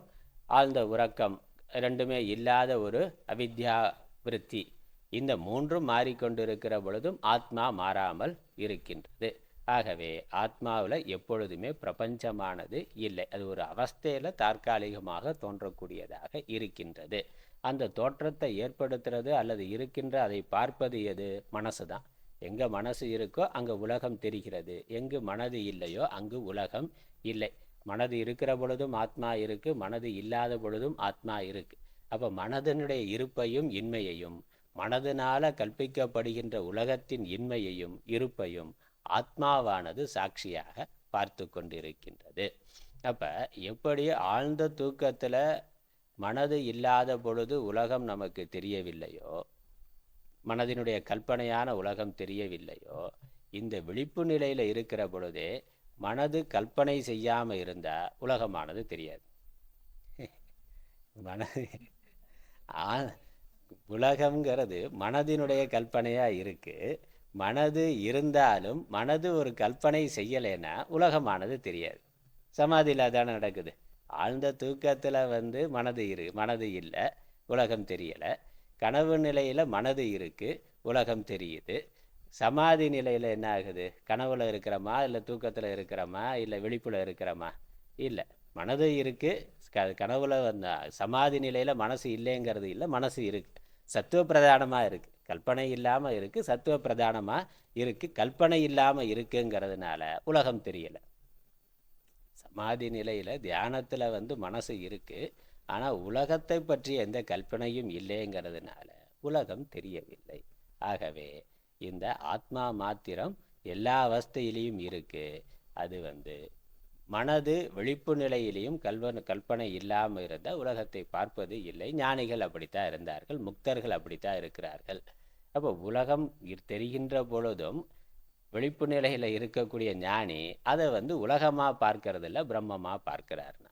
[SPEAKER 1] ஆழ்ந்த உறக்கம் ரெண்டுமே இல்லாத ஒரு அவித்யா விருத்தி, இந்த மூன்றும் மாறிக்கொண்டிருக்கிற பொழுதும் ஆத்மா மாறாமல் இருக்கின்றது. ஆகவே ஆத்மாவில் எப்பொழுதுமே பிரபஞ்சமானது இல்லை. அது ஒரு அவஸ்தையில் தற்காலிகமாக தோன்றக்கூடியதாக இருக்கின்றது. அந்த தோற்றத்தை ஏற்படுத்துறது அல்லது இருக்கின்ற அதை பார்ப்பது எது? மனசு தான். எங்கே மனசு இருக்கோ அங்கே உலகம் தெரிகிறது, எங்கு மனது இல்லையோ அங்கு உலகம் இல்லை. மனது இருக்கிற பொழுதும் ஆத்மா இருக்குது, மனது இல்லாத பொழுதும் ஆத்மா இருக்குது. அப்போ மனதனுடைய இருப்பையும் இன்மையையும், மனதினால் கற்பிக்கப்படுகின்ற உலகத்தின் இன்மையையும் இருப்பையும் ஆத்மாவானது சாட்சியாக பார்த்து கொண்டிருக்கின்றது. அப்போ எப்படி ஆழ்ந்த தூக்கத்தில் மனது இல்லாத பொழுது உலகம் நமக்கு தெரியவில்லையோ, மனதினுடைய கற்பனையான உலகம் தெரியவில்லையோ, இந்த விழிப்பு நிலையில் இருக்கிற பொழுதே மனது கற்பனை செய்யாமல் இருந்தால் உலகமானது தெரியாது. மனது உலகம்ங்கிறது மனதினுடைய கற்பனையாக இருக்குது. மனது இருந்தாலும் மனது ஒரு கற்பனை செய்யலைன்னா உலகமானது தெரியாது. சமாதியில் தானே நடக்குது. ஆழ்ந்த தூக்கத்தில் மனது இல்லை, உலகம் தெரியலை. கனவு நிலையில் மனது இருக்குது, உலகம் தெரியுது. சமாதி நிலையில் என்ன ஆகுது? கனவுல இருக்கிறோமா, இல்லை தூக்கத்தில் இருக்கிறோமா, இல்லை விழிப்புல இருக்கிறோமா? இல்லை, மனது இருக்குது. கனவுல சமாதி நிலையில் மனசு இல்லைங்கிறது இல்லை, மனசு இருக்குது. சத்துவ பிரதானமாக இருக்குது, கற்பனை இல்லாமல் இருக்குது. சத்துவ பிரதானமாக இருக்குது, கற்பனை இல்லாமல் இருக்குங்கிறதுனால உலகம் தெரியலை. சமாதி நிலையில் தியானத்தில் மனசு இருக்குது, ஆனால் உலகத்தை பற்றி எந்த கற்பனையும் இல்லைங்கிறதுனால உலகம் தெரியவில்லை. ஆகவே இந்த ஆத்மா மாத்திரம் எல்லா அவஸ்தையிலையும் இருக்குது. அது மனது விழிப்பு நிலையிலையும் கற்பனை இல்லாமல் இருந்தால் உலகத்தை பார்ப்பது இல்லை. ஞானிகள் அப்படித்தான் இருந்தார்கள், முக்தர்கள் அப்படித்தான் இருக்கிறார்கள். அப்போ உலகம் தெரிகின்ற பொழுதும் விழிப்பு நிலையில் இருக்கக்கூடிய ஞானி அதை உலகமாக பார்க்கறது இல்லை, பிரம்மமாக பார்க்கிறார்னா.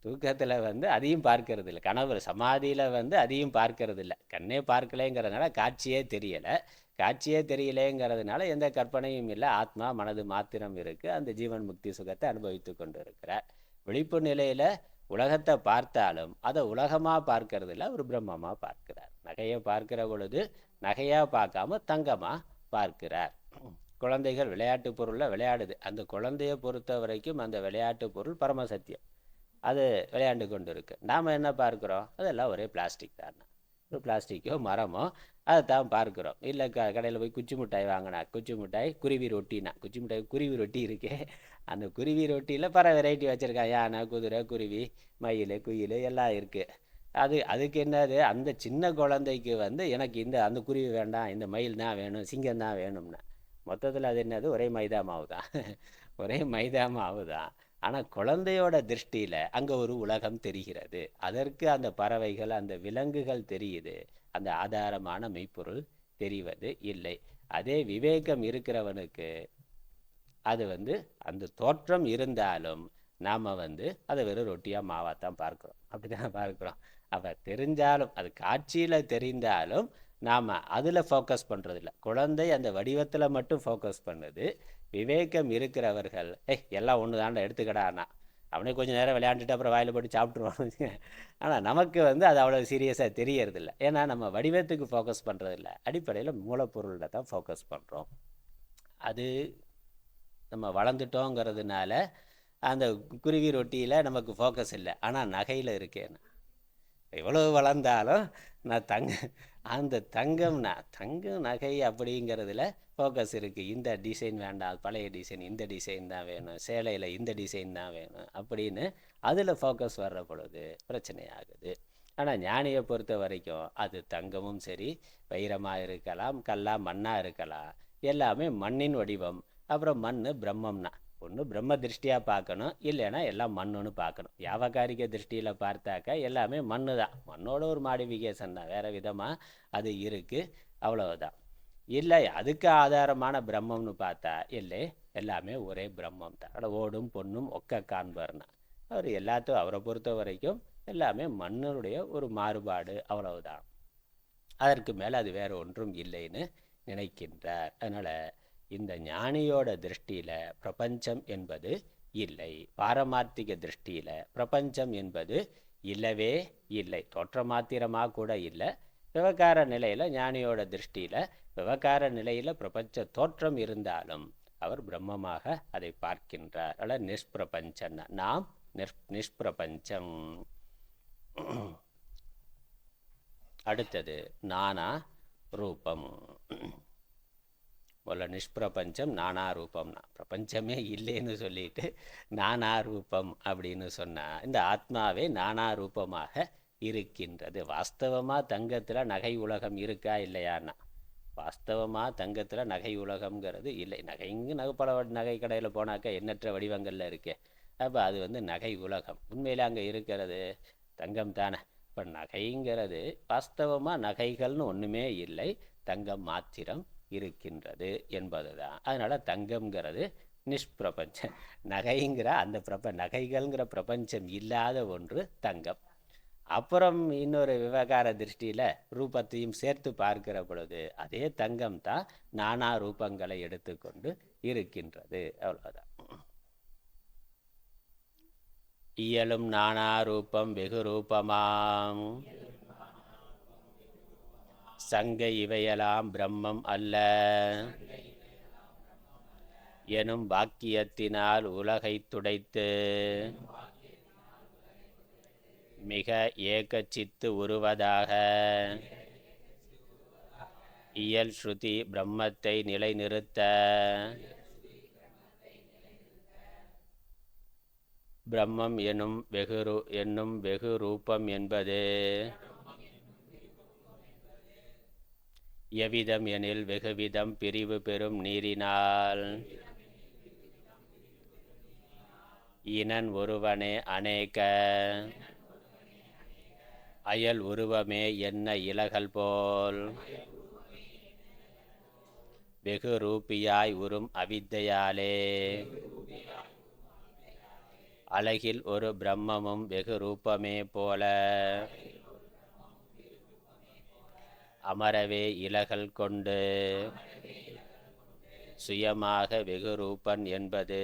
[SPEAKER 1] தூக்கத்தில் அதையும் பார்க்கறது இல்லை, கனவு சமாதியில் அதையும் பார்க்கறது இல்லை. கண்ணே பார்க்கலைங்கிறதுனால காட்சியே தெரியலை. காட்சியே தெரியலேங்கிறதுனால எந்த கற்பனையும் இல்லை, ஆத்மா மனது மாத்திரம் இருக்குது. அந்த ஜீவன் முக்தி சுகத்தை அனுபவித்து கொண்டு இருக்கிறார். விழிப்பு நிலையில் உலகத்தை பார்த்தாலும் அதை உலகமாக பார்க்கறது இல்லை, ஒரு பிரம்மமாக பார்க்கிறார். நகையை பார்க்கிற பொழுது நகையாக பார்க்காம தங்கமாக பார்க்கிறார். குழந்தைகள் விளையாட்டு பொருளில் விளையாடுது, அந்த குழந்தையை பொறுத்த வரைக்கும் அந்த விளையாட்டு பொருள் பரமசத்தியம், அது விளையாண்டு கொண்டு இருக்கு. நாம் என்ன பார்க்குறோம்? அதெல்லாம் ஒரே பிளாஸ்டிக் தான். ஒரு பிளாஸ்டிக்கோ மரமோ அதை தான் பார்க்குறோம். இல்லை கடையில் போய் குச்சி மிட்டாய் வாங்கினா, குச்சி மிட்டாய் குருவி ரொட்டினா, குச்சி மிட்டாய் குருவி ரொட்டி இருக்கே, அந்த குருவி ரொட்டியில் பல வெரைட்டி வச்சுருக்கான். யானை, குதிரை, குருவி, மயில், குயில் எல்லாம் இருக்குது. அதுக்கு என்னது, அந்த சின்ன குழந்தைக்கு எனக்கு அந்த குருவி வேண்டாம், இந்த மயில் தான் வேணும், சிங்கம் தான் வேணும்னா, மொத்தத்தில் அது என்னது, ஒரே மைதா மாவு தான். ஒரே மைதா மாவு தான். ஆனால் குழந்தையோட திருஷ்டியில் அங்கே ஒரு உலகம் தெரிகிறது. அதற்கு அந்த பறவைகள், அந்த விலங்குகள் தெரியுது, அந்த ஆதாரமான மெய்ப்பொருள் தெரிவது இல்லை. அதே விவேகம் இருக்கிறவனுக்கு அது அந்த தோற்றம் இருந்தாலும் நாம் அதை வெறும் ரொட்டியாக மாவாத்தான் பார்க்குறோம், அப்படி தான் பார்க்குறோம். அப்போ தெரிஞ்சாலும், அது காட்சியில் தெரிந்தாலும் நாம் அதில் ஃபோக்கஸ் பண்ணுறதில்ல. குழந்தை அந்த வடிவத்தில் மட்டும் ஃபோக்கஸ் பண்ணுது. விவேகம் இருக்கிறவர்கள் எல்லாம் ஒன்று தாண்டா எடுத்துக்கடானா, அவனே கொஞ்சம் நேரம் விளையாண்டுட்டு அப்புறம் வாயில் போட்டு சாப்பிட்ருவான்னு. ஆனால் நமக்கு அது அவ்வளோ சீரியஸாக தெரியறதில்ல. ஏன்னா நம்ம வடிவத்துக்கு ஃபோக்கஸ் பண்ணுறதில்ல, அடிப்படையில் மூலப்பொருளில் தான் ஃபோக்கஸ் பண்ணுறோம். அது நம்ம வளர்ந்துட்டோங்கிறதுனால அந்த குருவி ரொட்டியில் நமக்கு ஃபோக்கஸ் இல்லை. ஆனால் நகையில் இருக்கேன்னா, எவ்வளோ வளர்ந்தாலும் நான் அந்த தங்கம் நகை அப்படிங்கிறதுல ஃபோக்கஸ் இருக்குது. இந்த டிசைன் வேண்டாம், பழைய டிசைன், இந்த டிசைன் தான் வேணும், சேலையில் இந்த டிசைன் தான் வேணும் அப்படின்னு அதில் ஃபோக்கஸ் வர்ற பொழுது பிரச்சனை ஆகுது. ஆனால் ஞானியை பொறுத்த வரைக்கும் அது தங்கமும் சரி, வைரமாக இருக்கலாம், கல்லாக மண்ணாக இருக்கலாம், எல்லாமே மண்ணின் வடிவம். அப்புறம் மண் பிரம்மம்னா ஒன்று பிரம்ம திருஷ்டியாக பார்க்கணும், இல்லைன்னா எல்லாம் மண்ணுன்னு பார்க்கணும். வியாபகாரிக திருஷ்டியில் பார்த்தாக்கா எல்லாமே மண்ணு தான், மண்ணோட ஒரு மாடிஃபிகேஷன் தான், வேறு விதமாக அது இருக்குது, அவ்வளவுதான். இல்லை அதுக்கு ஆதாரமான பிரம்மம்னு பார்த்தா இல்லை, எல்லாமே ஒரே பிரம்மம் தான். அதோட ஓடும் பொண்ணும் ஒக்க காண்பர்னா அவர் எல்லாத்தையும் அவரை பொறுத்த வரைக்கும் எல்லாமே மண்ணுடைய ஒரு மாறுபாடு, அவ்வளவுதான். அதற்கு மேலே அது வேறு ஒன்றும் இல்லைன்னு நினைக்கின்றார். அதனால் இந்த ஞானியோட திருஷ்டியில் பிரபஞ்சம் என்பது இல்லை. பாரமார்த்திக திருஷ்டியில் பிரபஞ்சம் என்பது இல்லவே இல்லை, தோற்றமாத்திரமாக கூட இல்லை. விவகார நிலையில் ஞானியோட திருஷ்டியில் விவகார நிலையில் பிரபஞ்ச தோற்றம் இருந்தாலும் அவர் பிரம்மமாக அதை பார்க்கின்றார். அல்ல நிஷ்பிரபஞ்சன்னா நாம் நிஷ்பிரபஞ்சம். அடுத்தது நானா ரூபம். முதல்ல நிஷ்பிரபஞ்சம், நானா ரூபம்னா பிரபஞ்சமே இல்லைன்னு சொல்லிட்டு நானா ரூபம் அப்படின்னு சொன்னால் இந்த ஆத்மாவே நானா ரூபமாக இருக்கின்றது. வாஸ்தவமாக தங்கத்தில் நகை உலகம் இருக்கா இல்லையான்னா, வாஸ்தவமாக தங்கத்தில் நகை உலகம்ங்கிறது இல்லை. நகைங்க பல நகை கடையில் போனாக்கா எண்ணற்ற வடிவங்களில் இருக்கே, அப்போ அது நகை உலகம். உண்மையில் அங்கே இருக்கிறது தங்கம் தானே. இப்போ நகைங்கிறது வாஸ்தவமாக நகைகள்னு ஒன்றுமே இல்லை, தங்கம் மாத்திரம் இருக்கின்றது என்பது தான். அதனால் தங்கம்ங்கிறது நிஷ்பிரபஞ்சம். நகைங்கிற அந்த நகைகள்ங்கிற பிரபஞ்சம் இல்லாத ஒன்று தங்கம். அப்புறம் இன்னொரு விவகார திருஷ்டியில் ரூபத்தையும் சேர்த்து பார்க்கிற பொழுது அதே தங்கம் தான் நானா ரூபங்களை எடுத்துக்கொண்டு இருக்கின்றது. அவ்வளோதான். இயலும் நானா ரூபம் வெகு ரூபமாம் சங்கை இவையெல்லாம் பிரம்மம் அல்ல எனும் வாக்கியத்தினால் உலகை துடைத்து மிக ஏகச்சித்து உருவதாக இயல் ஸ்ருதி பிரம்மத்தை நிலைநிறுத்த பிரம்மம் என்னும் வெகு ரூபம் என்பது எவ்விதம் எனில் வெகுவிதம் பிரிவு பெறும் நீரினால் இனன் ஒருவனே அநேக அயல் உருவமே என்ன இலகல் போல் வெகு ரூபியாய் உறும் அவித்தையாலே அழகில் ஒரு பிரம்மமும் வெகு ரூபமே போல அமரவே இலகல் கொண்டு சுயமாக வெகு ரூபன் என்பது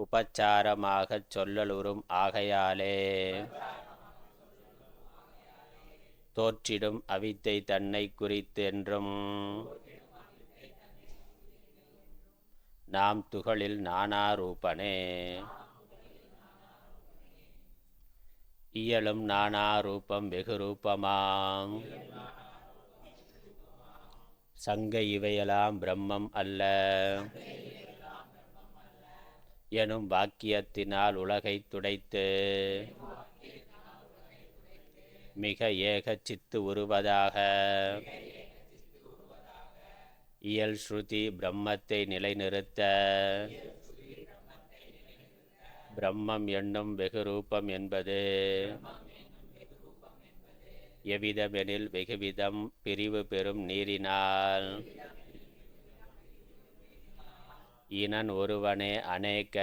[SPEAKER 1] உபச்சாரமாகச் சொல்லலுறும் ஆகையாலே தோற்றிடும் அவித்தை தன்னை குறித்தென்றும் நாம் துகளில் நானா ரூபனே. இயலும் நானா ரூபம் வெகு ரூபமாம் சங்கை இவையெல்லாம் பிரம்மம் அல்ல எனும் வாக்கியத்தினால் உலகை துடைத்து மிக ஏகச்சித்து உருவதாக இயல் ஸ்ருதி பிரம்மத்தை நிலைநிறுத்த பிரம்மம் என்னும் வெகு ரூபம் என்பது எவ்விதமெனில் வெகுவிதம் பிரிவு பெறும் நீரினால் இனன் ஒருவனே அநேக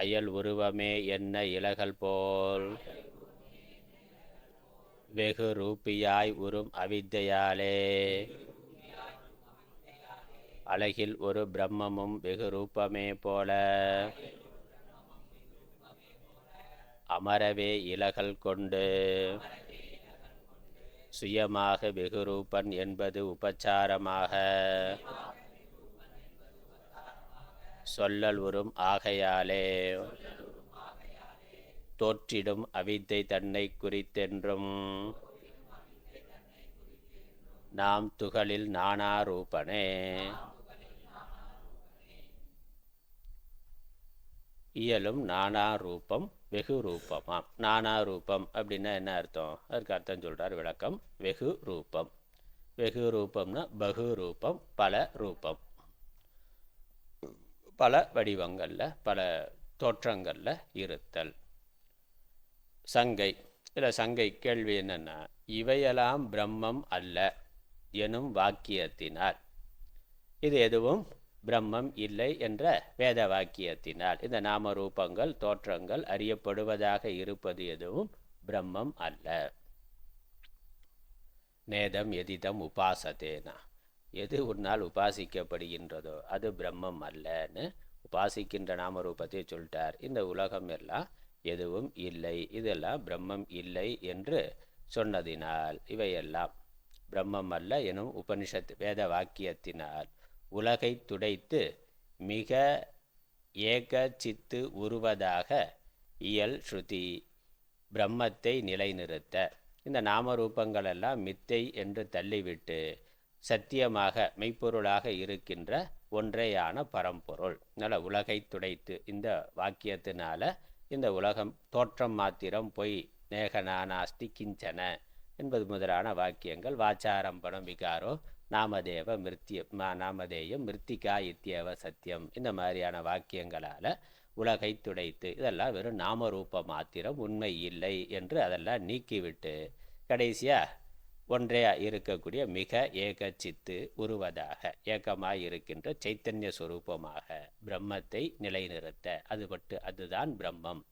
[SPEAKER 1] அயல் உருவமே என்ன இலகல் போல் வெகு ரூபியாய் உறும் அவித்தையாலே அழகில் ஒரு பிரம்மமும் வெகு ரூபமே போல அமரவே இலகல் கொண்டு சுயமாக வெகு ரூபன் என்பது உபச்சாரமாக சொல்லல் உறும் ஆகையாலே தோற்றிடும் அவித்தை தன்னை குறித்தென்றும் நாம் துகளில் நானா ரூபனே. இயலும் நானா ரூபம் வெகு ரூபமாம். நானா ரூபம் அப்படின்னா என்ன அர்த்தம்? அதுக்கு அர்த்தம் சொல்றார், விளக்கம். வெகு ரூபம், வெகு ரூபம்னா பகு ரூபம், பல ரூபம், பல வடிவங்களில் பல தோற்றங்களில் இருத்தல். சங்கை, இதில் சங்கை கேள்வி என்னென்னா, இவையெல்லாம் பிரம்மம் அல்ல எனும் வாக்கியத்தினால், இது எதுவும் பிரம்மம் இல்லை என்ற வேத வாக்கியத்தினால் இந்த நாம ரூபங்கள் தோற்றங்கள் அறியப்படுவதாக இருப்பது எதுவும் பிரம்மம் அல்ல. நேதம் எதிதம் உபாசத்தேனா, எது உன்னால் உபாசிக்கப்படுகின்றதோ அது பிரம்மம் அல்லன்னு உபாசிக்கின்ற நாம ரூபத்தை சொல்லிட்டார். இந்த உலகம் எல்லாம் எதுவும் இல்லை, இதெல்லாம் பிரம்மம் இல்லை என்று சொன்னதினால் இவையெல்லாம் பிரம்மம் அல்ல எனும் உபனிஷத் வேத வாக்கியத்தினால் உலகை துடைத்து மிக ஏக சித்து உருவதாக இயல் ஸ்ருதி பிரம்மத்தை நிலைநிறுத்த இந்த நாமரூபங்களெல்லாம் மித்தை என்று தள்ளிவிட்டு சத்தியமாக மெய்ப்பொருளாக இருக்கின்ற ஒன்றையான பரம்பொருள். அதனால் உலகை துடைத்து இந்த வாக்கியத்தினால இந்த உலகம் தோற்றம் மாத்திரம் பொய், நேக நானாஸ்தி கிஞ்சன என்பது முதலான வாக்கியங்கள் வாச்சாரம்பணம் விகாரோ நாமதேவ நாமதேயம் மிருத்திகா இத்தியவ சத்தியம். இந்த மாதிரியான வாக்கியங்களால் உலகை துடைத்து இதெல்லாம் வெறும் நாமரூப மாத்திரம், உண்மை இல்லை என்று அதெல்லாம் நீக்கிவிட்டு கடைசியாக ஒன்றே இருக்கக்கூடிய மிக ஏக சித்து உருவதாக ஏக்கமாய் இருக்கின்ற சைத்தன்ய சுரூபமாக பிரம்மத்தை நிலைநிறுத்த, அதுதான் பிரம்மம்,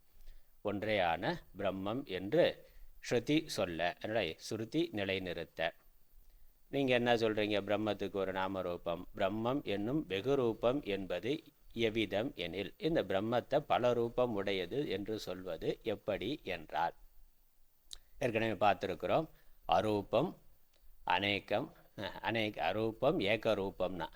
[SPEAKER 1] ஒன்றையான பிரம்மம் என்று ஸ்ருதி சொல்ல, ஸ்ருதி நிலைநிறுத்த. நீங்கள் என்ன சொல்கிறீங்க? பிரம்மத்துக்கு ஒரு நாமரூபம், பிரம்மம் என்னும் வெகு ரூபம் என்பது எவ்விதம் எனில், இந்த பிரம்மத்தை பல ரூபம் உடையது என்று சொல்வது எப்படி என்றால், ஏற்கனவே பார்த்துருக்குறோம். அரூபம், அநேகம், அரூபம் ஏகரூபம்னா,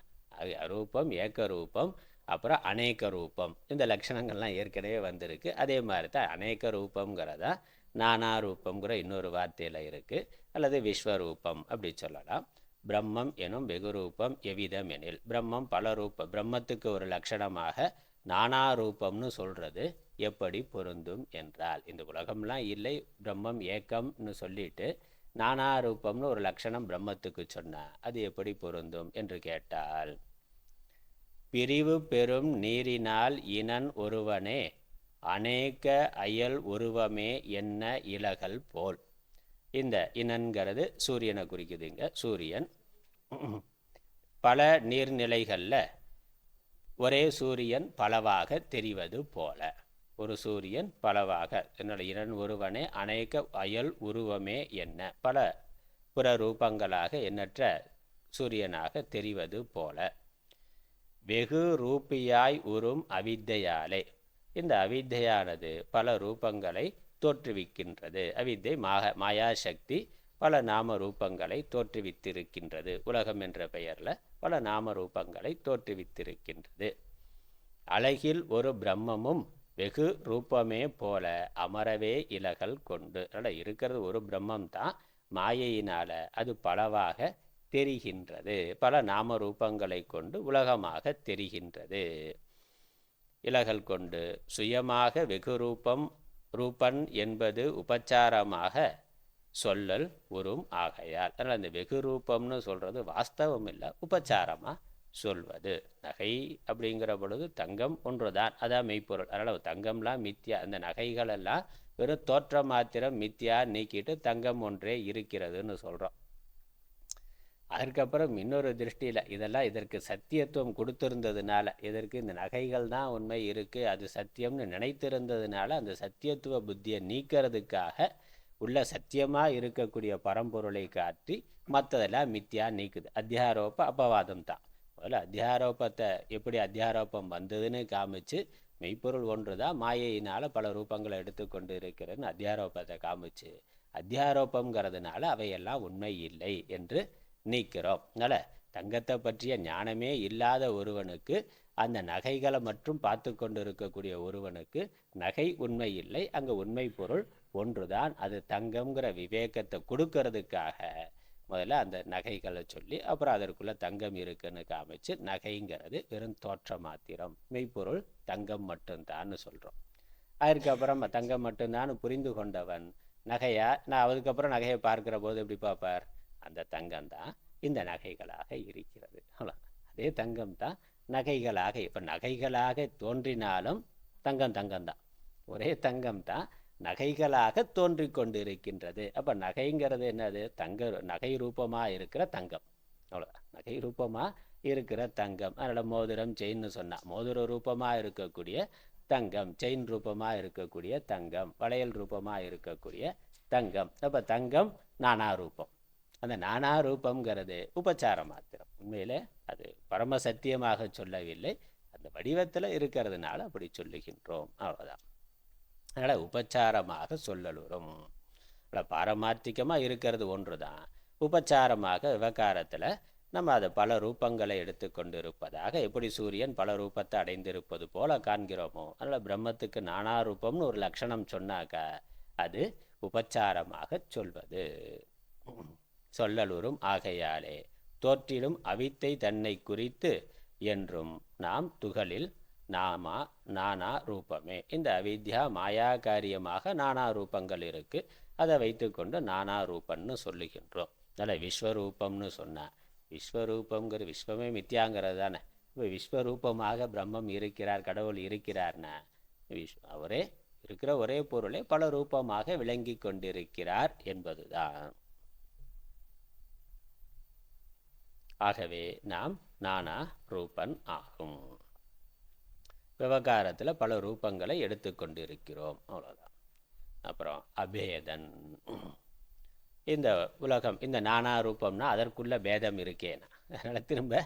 [SPEAKER 1] அரூபம் ஏகரூபம், அப்புறம் அநேக ரூபம், இந்த லட்சணங்கள்லாம் ஏற்கனவே வந்திருக்கு. அதே மாதிரி தான் அநேக ரூபங்கிறதா நானா ரூபங்கிற இன்னொரு வார்த்தையில் இருக்குது, அல்லது விஸ்வரூபம் அப்படி சொல்லலாம். பிரம்மம் எனும் வெகுரூபம் எவ்விதம் எனில், பிரம்மம் பல ரூபம், பிரம்மத்துக்கு ஒரு லட்சணமாக நானா ரூபம்னு சொல்கிறது எப்படி பொருந்தும் என்றால், இந்த உலகம்லாம் இல்லை, பிரம்மம் ஏக்கம்னு சொல்லிட்டு நானா ரூபம்னு ஒரு லட்சணம் பிரம்மத்துக்கு சொன்னால் அது எப்படி பொருந்தும் என்று கேட்டால், பிரிவு பெறும் நீரினால் இனன் ஒருவனே அநேக அயல் உருவமே என்ன இலகல் போல். இந்த இனன்கிறது சூரியனை குறிக்குதுங்க. சூரியன் பல நீர்நிலைகளில் ஒரே சூரியன் பலவாக தெரிவது போல, ஒரு சூரியன் பலவாக, என்னோட இனன் ஒருவனே அநேக அயல் உருவமே என்ன, பல புற ரூபங்களாக எண்ணற்ற சூரியனாக தெரிவது போல. வெகு ரூபியாய் உறும் அவித்தையாலே, இந்த அவித்தையானது பல ரூபங்களை தோற்றுவிக்கின்றது. அவித்தை மாயாசக்தி பல நாம ரூபங்களை தோற்றுவித்திருக்கின்றது. உலகம் என்ற பெயரில் பல நாம ரூபங்களை தோற்றுவித்திருக்கின்றது. அழகில் ஒரு பிரம்மமும் வெகு ரூபமே போல அமரவே இலகல் கொண்டு. அதனால் இருக்கிறது ஒரு பிரம்மம் தான், மாயையினால் அது பலவாக தெரிகின்றது, பல நாம ரூபங்களை கொண்டு உலகமாக தெரிகின்றது. இலகல் கொண்டு சுயமாக வெகு ரூபன் என்பது உபச்சாரமாக சொல்லல் உறும் ஆகையால். அதனால் அந்த வெகு ரூபம்னு சொல்கிறது வாஸ்தவம் இல்லை, உபச்சாரமாக சொல்வது. நகை அப்படிங்கிற பொழுது தங்கம் ஒன்று தான், அதான் மெய்ப்பொருள். அதனால் தங்கம்லாம் மித்தியா, அந்த நகைகளெல்லாம் வெறும் தோற்றம் மாத்திரம் மித்தியா நீக்கிட்டு தங்கம் ஒன்றே இருக்கிறதுன்னு சொல்கிறோம். அதற்கப்புறம் இன்னொரு திருஷ்டியில் இதெல்லாம் இதற்கு சத்தியத்துவம் கொடுத்துருந்ததுனால, இதற்கு இந்த நகைகள் தான் உண்மை இருக்குது, அது சத்தியம்னு நினைத்திருந்ததுனால அந்த சத்தியத்துவ புத்தியை நீக்கிறதுக்காக உள்ள சத்தியமாக இருக்கக்கூடிய பரம்பொருளை காட்டி மற்றதெல்லாம் மித்தியா நீக்குது. அத்தியாரோப அபவாதம் தான். முதல்ல அத்தியாரோபத்தை எப்படி அத்தியாரோபம் வந்ததுன்னு காமிச்சு, மெய்ப்பொருள் ஒன்று தான் மாயையினால் பல ரூபங்களை எடுத்துக்கொண்டு இருக்கிறதுன்னு அத்தியாரோபத்தை காமிச்சு, அத்தியாரோபங்கிறதுனால அவையெல்லாம் உண்மை இல்லை என்று நீக்கிறோம். அதனால் தங்கத்தை பற்றிய ஞானமே இல்லாத ஒருவனுக்கு, அந்த நகைகளை மட்டும் பார்த்து கொண்டு இருக்கக்கூடிய ஒருவனுக்கு நகை உண்மை இல்லை, அங்கே உண்மை பொருள் ஒன்று தான், அது தங்கம்ங்கிற விவேகத்தை கொடுக்கறதுக்காக முதல்ல அந்த நகைகளை சொல்லி அப்புறம் அதற்குள்ளே தங்கம் இருக்குன்னு காமிச்சு, நகைங்கிறது வெறும் தோற்ற மாத்திரம், மெய்ப்பொருள் தங்கம் மட்டும்தான்னு சொல்கிறோம். அதுக்கப்புறம் தங்கம் மட்டும்தான் புரிந்து கொண்டவன் நகையா, நான் அதுக்கப்புறம் நகையை பார்க்குற போது எப்படி பார்ப்பார்? அந்த தங்கம் தான் இந்த நகைகளாக இருக்கிறது. அதே தங்கம் தான் நகைகளாக, இப்போ நகைகளாக தோன்றினாலும் தங்கம்தான், ஒரே தங்கம் தான் நகைகளாக தோன்றி கொண்டு இருக்கின்றது. அப்போ நகைங்கிறது என்னது? நகை ரூபமாக இருக்கிற தங்கம், அவ்வளோதான், நகை ரூபமாக இருக்கிற தங்கம். அதனால் மோதிரம் செயின்னு சொன்னால் மோதிர ரூபமாக இருக்கக்கூடிய தங்கம், செயின் ரூபமாக இருக்கக்கூடிய தங்கம், வளையல் ரூபமாக இருக்கக்கூடிய தங்கம். அப்போ தங்கம் நானா ரூபம். அந்த நானா ரூபங்கிறது உபச்சார மாத்திரம், உண்மையில் அது பரம சத்தியமாக சொல்லவில்லை, அந்த வடிவத்தில் இருக்கிறதுனால அப்படி சொல்லுகின்றோம், அவ்வளோதான். அதனால் உபச்சாரமாக சொல்லலுறும். பாரமார்த்திகமாக இருக்கிறது ஒன்று தான், உபச்சாரமாக விவகாரத்தில் நம்ம அதை பல ரூபங்களை எடுத்துக்கொண்டு இருப்பதாக, எப்படி சூரியன் பல ரூபத்தை அடைந்திருப்பது போல காண்கிறோமோ, அதனால் பிரம்மத்துக்கு நானா ரூபம்னு ஒரு லட்சணம் சொன்னாக்கா அது உபச்சாரமாக சொல்வது. சொல்லலுறும் ஆகையாலே தோற்றிலும் அவித்தை தன்னை குறித்து என்றும் நாம் துகளில் நானா ரூபமே. இந்த அவித்யா மாயா காரியமாக நானா ரூபங்கள் இருக்குது, அதை வைத்து கொண்டு நானா ரூபம்னு சொல்லுகின்றோம். அதில் விஸ்வரூபம்னு சொன்னால் விஸ்வரூபங்கிற விஸ்வமே மித்தியாங்கிறது தானே. இப்போ விஸ்வரூபமாக பிரம்மம் இருக்கிறார், கடவுள் இருக்கிறார்னா அவரே இருக்கிற ஒரே பொருளை பல ரூபமாக விளங்கி கொண்டிருக்கிறார் என்பதுதான். ஆகவே நாம் நானா ரூபன் ஆகும். விவகாரத்தில் பல ரூபங்களை எடுத்துக்கொண்டிருக்கிறோம், அவ்வளோதான். அப்புறம் அபேதன். இந்த உலகம் இந்த நானா ரூபம்னா அதற்குள்ள பேதம் இருக்கேனா, அதனால் திரும்ப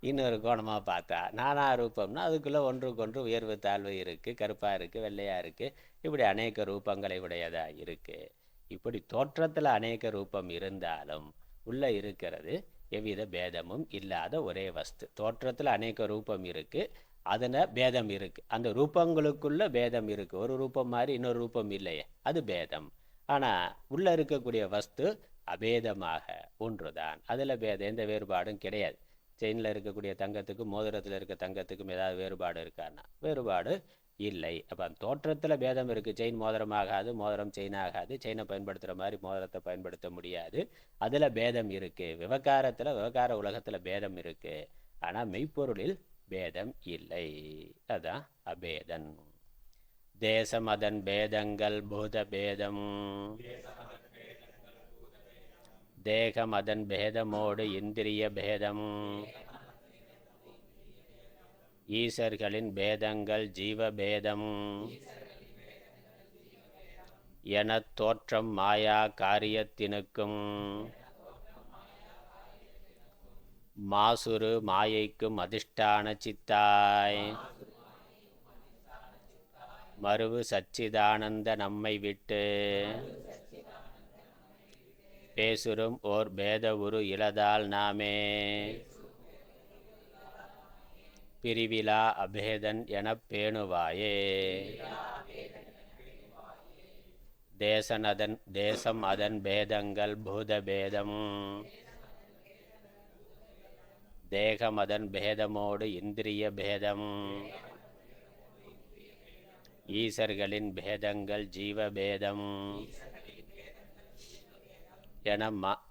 [SPEAKER 1] இன்னொரு கோணமாக பார்த்தா நானா ரூபம்னா அதுக்குள்ளே ஒன்றுக்கொன்று உயர்வு தாழ்வு இருக்குது, கருப்பாக இருக்குது, வெள்ளையாக இருக்குது, இப்படி அநேக ரூபங்களை உடையதாக இருக்குது. இப்படி தோற்றத்தில் அநேக ரூபம் இருந்தாலும் உள்ளே இருக்கிறது எவ்வித பேதமும் இல்லாத ஒரே வஸ்து. தோற்றத்தில் அநேக ரூபம் இருக்குது, அதில் பேதம் இருக்குது. அந்த ரூபங்களுக்குள்ள பேதம் இருக்குது. ஒரு ரூபம் மாதிரி இன்னொரு ரூபம் இல்லையே, அது பேதம். ஆனால் உள்ளே இருக்கக்கூடிய வஸ்து அபேதமாக ஒன்றுதான். அதில் எந்த வேறுபாடும் கிடையாது. செயினில் இருக்கக்கூடிய தங்கத்துக்கும் மோதிரத்தில் இருக்க தங்கத்துக்கும் ஏதாவது வேறுபாடு இருக்கான்னா வேறுபாடு இல்லை. அப்போ அந்த தோற்றத்தில் பேதம் இருக்குது. செயின் மோதிரம் ஆகாது, மோதிரம் செயின் ஆகாது. செயினை பயன்படுத்துகிற மாதிரி மோதிரத்தை பயன்படுத்த முடியாது. அதில் பேதம் இருக்குது. விவகார உலகத்தில் பேதம் இருக்குது. ஆனால் மெய்ப்பொருளில் பேதம் இல்லை. அதான் அபேதன். தேசம் அதன் பேதங்கள் பூத பேதம், தேகம் அதன் பேதமோடு இந்திரிய பேதம், ஈசர்களின் பேதங்கள் ஜீவபேதம் என தோற்றம் மாயா காரியத்தினுக்கும் மாசுரு மாயைக்கும் அதிஷ்டான சித்தாய் மறுவு சச்சிதானந்த நம்மை விட்டு பேசுறும் ஓர் பேத உரு இலதால் நாமே பிரிவிலா அபேதன் எனப் பேணுவாயே. தேசம் அதன் பேதங்கள் பூதபேதம், தேகம் அதன் பேதமோடு இந்திரிய பேதம், ஈசர்களின் பேதங்கள் ஜீவபேதம்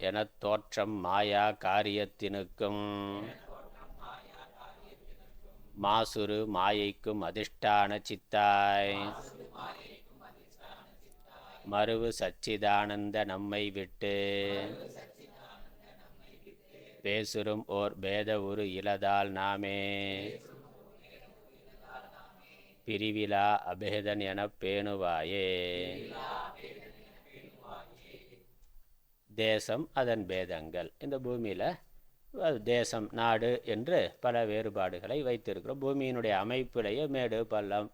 [SPEAKER 1] என தோற்றம் மாயா காரியத்தினுக்கும் மாசுரு மாயைக்கும் அதிஷ்டான சித்தாய் மறுவு சச்சிதானந்த நம்மை விட்டு பேசுறும் ஓர் பேத உரு இலதால் நாமே பிரிவிலா அபேதன் எனப் பேணுவாயே. தேசம் அதன் பேதங்கள். இந்த பூமியில் தேசம் நாடு என்று பல வேறுபாடுகளை வைத்திருக்கிறோம். பூமியினுடைய அமைப்பிலேயே மேடு பள்ளம்,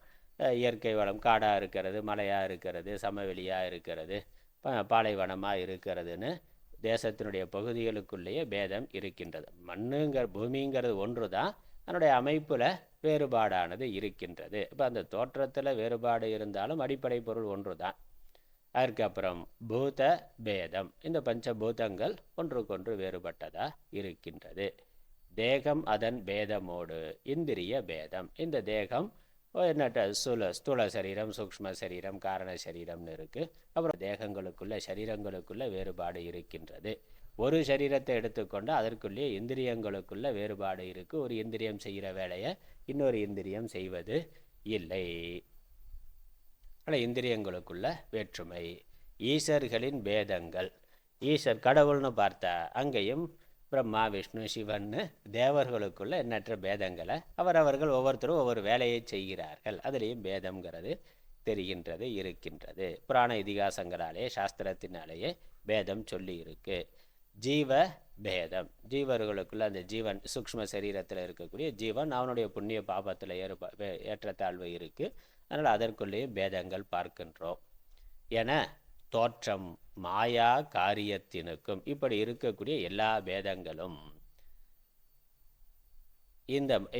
[SPEAKER 1] இயற்கை வளம், காடாக இருக்கிறது, மலையாக இருக்கிறது, சமவெளியாக இருக்கிறது, பாலைவனமாக இருக்கிறதுன்னு தேசத்தினுடைய பகுதிகளுக்குள்ளேயே பேதம் இருக்கின்றது. பூமிங்கிறது ஒன்று தான், அதனுடைய அமைப்பில் வேறுபாடானது இருக்கின்றது. இப்போ அந்த தோற்றத்தில் வேறுபாடு இருந்தாலும் அடிப்படை பொருள் ஒன்று தான். அதற்கப்புறம் பூத பேதம். இந்த பஞ்சபூதங்கள் ஒன்றுக்கொன்று வேறுபட்டதாக இருக்கின்றது. தேகம் அதன் பேதமோடு இந்திரிய பேதம். இந்த தேகம் என்னட்ட ஸ்தூல சரீரம், சூக்ஷ்ம சரீரம், காரண சரீரம்னு இருக்குது. அப்புறம் சரீரங்களுக்குள்ள வேறுபாடு இருக்கின்றது. ஒரு சரீரத்தை எடுத்துக்கொண்டு அதற்குள்ளேயே இந்திரியங்களுக்குள்ள வேறுபாடு இருக்குது. ஒரு இந்திரியம் செய்கிற வேலையை இன்னொரு இந்திரியம் செய்வது இல்லை. ஆனால் இந்திரியங்களுக்குள்ள வேற்றுமை. ஈசர்களின் பேதங்கள். ஈசர் கடவுள்னு பார்த்தா அங்கேயும் பிரம்மா விஷ்ணு சிவன்னு தேவர்களுக்குள்ள எண்ணற்ற பேதங்களை அவர்கள் ஒவ்வொருத்தரும் ஒவ்வொரு வேலையை செய்கிறார்கள். அதுலேயும் பேதம்ங்கிறது தெரிகின்றது, இருக்கின்றது. புராண இதிகாசங்களாலேயே சாஸ்திரத்தினாலேயே பேதம் சொல்லி இருக்கு. ஜீவ பேதம். ஜீவர்களுக்குள்ள அந்த ஜீவன் சூக்ஷ்ம சரீரத்தில் இருக்கக்கூடிய ஜீவன் அவனுடைய புண்ணிய பாபத்தில் ஏற்றத்தாழ்வு இருக்குது. அதனால் அதற்குள்ளேயும் பேதங்கள் பார்க்கின்றோம். என தோற்றம் மாயா காரியத்தினுக்கும். இப்படி இருக்கக்கூடிய எல்லா பேதங்களும்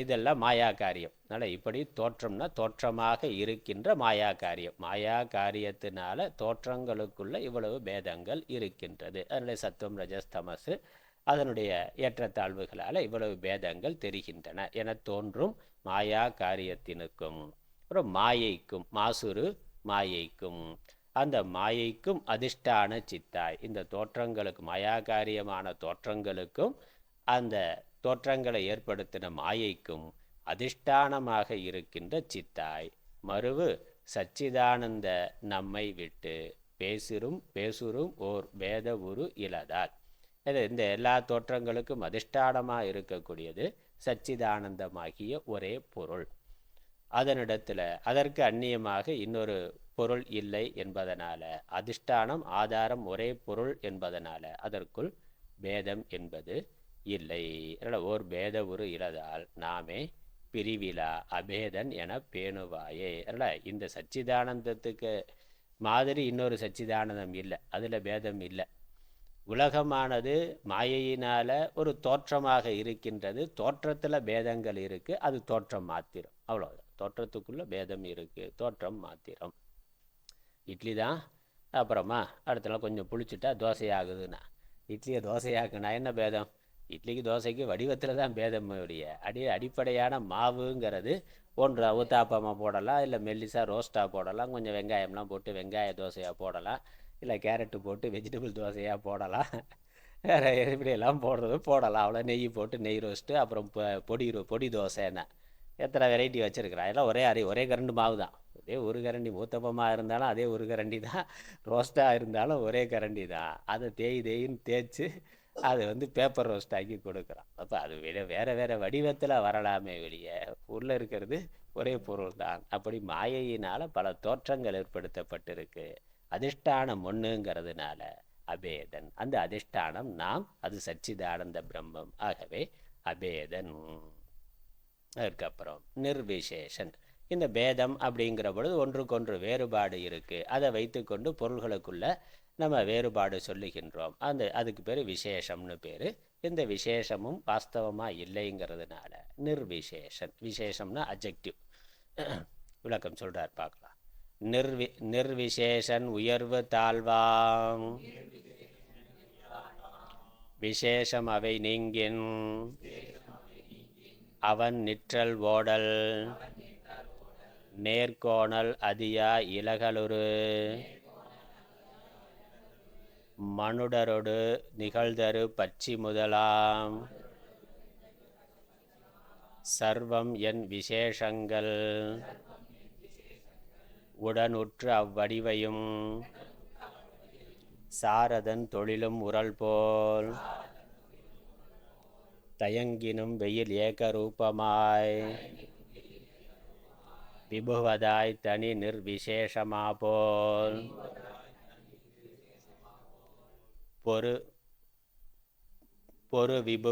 [SPEAKER 1] இதெல்லாம் மாயா காரியம். அதனால் இப்படி தோற்றம்னா தோற்றமாக இருக்கின்ற மாயா காரியம். மாயா காரியத்தினால தோற்றங்களுக்குள்ள இவ்வளவு பேதங்கள் இருக்கின்றது. அதனுடைய சத்துவம் ரஜஸ் தமசு அதனுடைய ஏற்றத்தாழ்வுகளால் இவ்வளவு பேதங்கள் தெரிகின்றன என தோன்றும் மாயா காரியத்தினுக்கும். அப்புறம் மாயைக்கும், மாசுரு மாயைக்கும். அந்த மாயைக்கும் அதிஷ்டான சித்தாய். இந்த தோற்றங்களுக்கு மாயாகாரியமான தோற்றங்களுக்கும் அந்த தோற்றங்களை ஏற்படுத்தின மாயைக்கும் அதிஷ்டானமாக இருக்கின்ற சித்தாய் மறுவு சச்சிதானந்த நம்மை விட்டு பேசுரும் ஓர் வேத உரு இலதால். இந்த எல்லா தோற்றங்களுக்கும் அதிஷ்டானமாக இருக்கக்கூடியது சச்சிதானந்தமாகிய ஒரே பொருள். அதனிடத்தில் அதற்கு அந்நியமாக இன்னொரு பொருள் இல்லை என்பதனால, அதிஷ்டானம் ஆதாரம் ஒரே பொருள் என்பதனால அதற்குள் பேதம் என்பது இல்லை. ஓர் பேத உரு இலதால் நாமே பிரிவிலா அபேதன் என பேணுவாயே. இந்த சச்சிதானந்தத்துக்கு மாதிரி இன்னொரு சச்சிதானந்தம் இல்லை, அதில் பேதம் இல்லை. உலகமானது மாயையினால் ஒரு தோற்றமாக இருக்கின்றது. தோற்றத்தில் பேதங்கள் இருக்குது, அது தோற்றம் மாத்திரம், அவ்வளோதான். தோற்றத்துக்குள்ளே பேதம் இருக்குது, தோற்றம் மாத்திரம். இட்லி தான் அப்புறமா அடுத்தலாம் கொஞ்சம் புளிச்சுட்டா தோசையாகுதுன்னா, இட்லியை தோசையாக்குனா என்ன பேதம்? இட்லிக்கு தோசைக்கு வடிவத்தில் தான் பேதம். அடிப்படையான மாவுங்கிறது ஒன்று ஊத்தாப்பமாக போடலாம், இல்லை மெல்லிசாக ரோஸ்ட்டாக போடலாம், கொஞ்சம் வெங்காயம்லாம் போட்டு வெங்காய தோசையாக போடலாம், இல்லை கேரட்டு போட்டு வெஜிடபிள் தோசையாக போடலாம், வேறு எப்படியெல்லாம் போடுறது போடலாம். அவ்வளோ நெய் போட்டு நெய் ரோஸ்ட்டு, அப்புறம் பொடி தோசைன்னா எத்தனை வெரைட்டி வச்சுருக்குறான். எல்லாம் ஒரே கரண்டு மாவு தான். அதே ஒரு கரண்டி ஊத்தப்பமாக இருந்தாலும் அதே ஒரு கரண்டி தான், ரோஸ்ட்டாக இருந்தாலும் ஒரே கரண்டி தான். அதை தேயின்னு தேய்ச்சி அது பேப்பர் ரோஸ்ட் ஆக்கி கொடுக்குறான். அப்போ அது வேறு வடிவத்தில் வரலாமே வெளியே, உள்ளே இருக்கிறது ஒரே பொருள் தான். அப்படி மாயையினால் பல தோற்றங்கள் ஏற்படுத்தப்பட்டிருக்கு. அதிஷ்டானம் ஒன்றுங்கிறதுனால அபேதன். அந்த அதிஷ்டானம் நாம், அது சச்சிதானந்த பிரம்மம். ஆகவே அபேதன். அதுக்கப்புறம் நிர்விசேஷன். இந்த பேதம் அப்படிங்கிற பொழுது ஒன்றுக்கொன்று வேறுபாடு இருக்குது, அதை வைத்துக்கொண்டு பொருள்களுக்குள்ள நம்ம வேறுபாடு சொல்லுகின்றோம். அதுக்கு பேர் விசேஷம்னு பேர். இந்த விசேஷமும் வாஸ்தவமாக இல்லைங்கிறதுனால நிர்விசேஷன். விசேஷம்னா அட்ஜெக்டிவ். விளக்கம் சொல்கிறார், பார்க்கலாம். நிர்விசேஷன் உயர்வு தாழ்வாம், விசேஷம் அவை நீங்கின், அவன் நிற்றல் ஓடல், நேர்கோணல் அதியா இலகலுரு, மனுடரொடு நிகழ்தரு பச்சி முதலாம், சர்வம் என் விசேஷங்கள் உடனுற்று அவ்வடிவையும், சாரதன் தொழிலும் உரல் போல், தயங்கினும் வெயில் ஏகரூபமாய், விபுவதாய் தனி நிர்விசேஷமா போல், பொரு விபு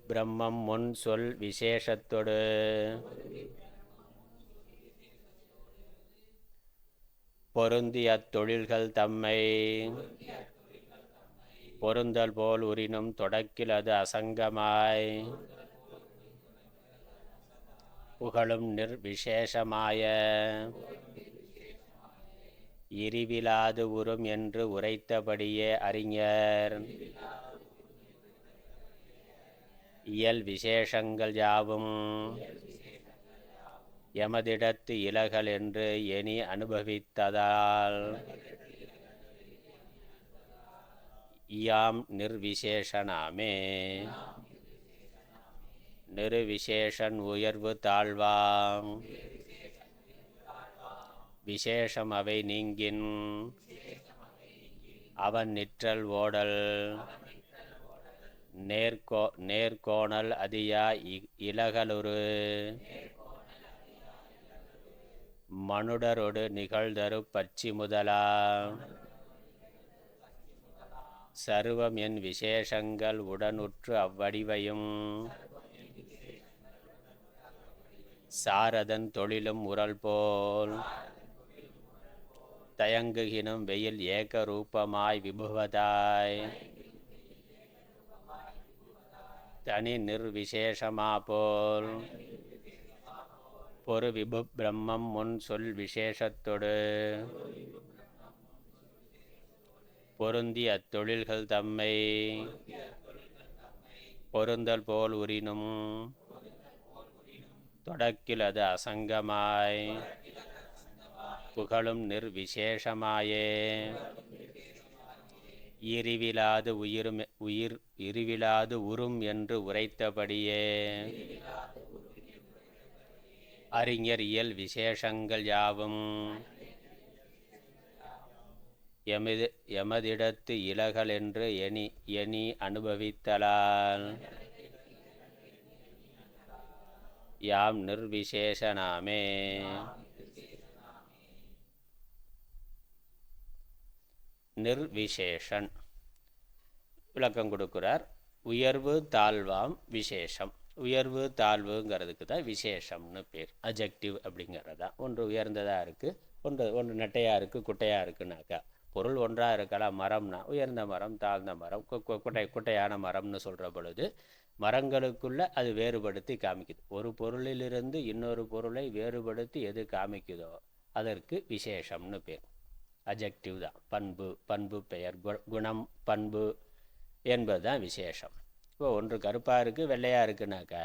[SPEAKER 1] பிரம்மம் முன் சொல் விசேஷத்தொடு, பொருந்தி அத்தொழில்கள் தம்மை பொருந்தல் போல் உரினும் தொடக்கில் அது அசங்கமாய், புகழும் நிர்விசேஷமாய இருவிலாது உறும் என்று உரைத்தபடியே அறிஞர், இயல் விசேஷங்கள் யாவும் எமதிடத்து இலகல் என்று எனி அனுபவித்ததால், இயாம் நிர்விசேஷனாமே. நிர்விசேஷன் உயர்வு தாழ்வாம், விசேஷம் அவை நீங்கின், அவன் நிற்றல் ஓடல், நேர்கோணல் அதியா இலகலுரு, மனுடரொடு நிகழ்தரு பச்சி முதலா, சர்வம் என் விசேஷங்கள் உடனுற்று அவ்வடிவையும், சாரதன் தொழிலும் உரல் போல், தயங்குகினும் வெயில் ஏகரூபமாய் விபுவதாய் தனி நிர்விசேஷமா போல், பொரு விபு பிரம்மம் முன் சொல் விசேஷத்தொடு, பொருந்தி அத்தொழில்கள் தம்மை பொருந்தல் போல் உரினும் தொடக்கில் அது அசங்கமாய், புகழும் நிர்விசேஷமாயே இருவிலாது உயிர் இருவிலாது உறும் என்று உரைத்தபடியே அறிஞர் இயல் விசேஷங்கள் யாவும் எமதிடத்து இலகல் என்று எணி அனுபவித்தலால் யாம் நிர்விசேஷனாமே. நிர்விசேஷன் விளக்கம் கொடுக்கிறார். உயர்வு தாழ்வாம் விசேஷம். உயர்வு தாழ்வுங்கிறதுக்கு தான் விசேஷம்னு பேர். அஜெக்டிவ் அப்படிங்கிறது தான். ஒன்று உயர்ந்ததாக இருக்குது, ஒன்று நெட்டையாக இருக்குது, குட்டையாக இருக்குனாக்கா பொருள் ஒன்றாக இருக்கலாம். மரம்னா உயர்ந்த மரம், தாழ்ந்த மரம், குட்டையான மரம்னு சொல்கிற பொழுது மரங்களுக்குள்ளே அது வேறுபடுத்தி காமிக்குது. ஒரு பொருளிலிருந்து இன்னொரு பொருளை வேறுபடுத்தி எது காமிக்குதோ அதற்கு விசேஷம்னு பேர். அஜெக்டிவ் தான். பண்பு பெயர், குணம், பண்பு என்பது தான் விசேஷம். இப்போ ஒன்று கருப்பாக இருக்குது, வெள்ளையாக இருக்குனாக்கா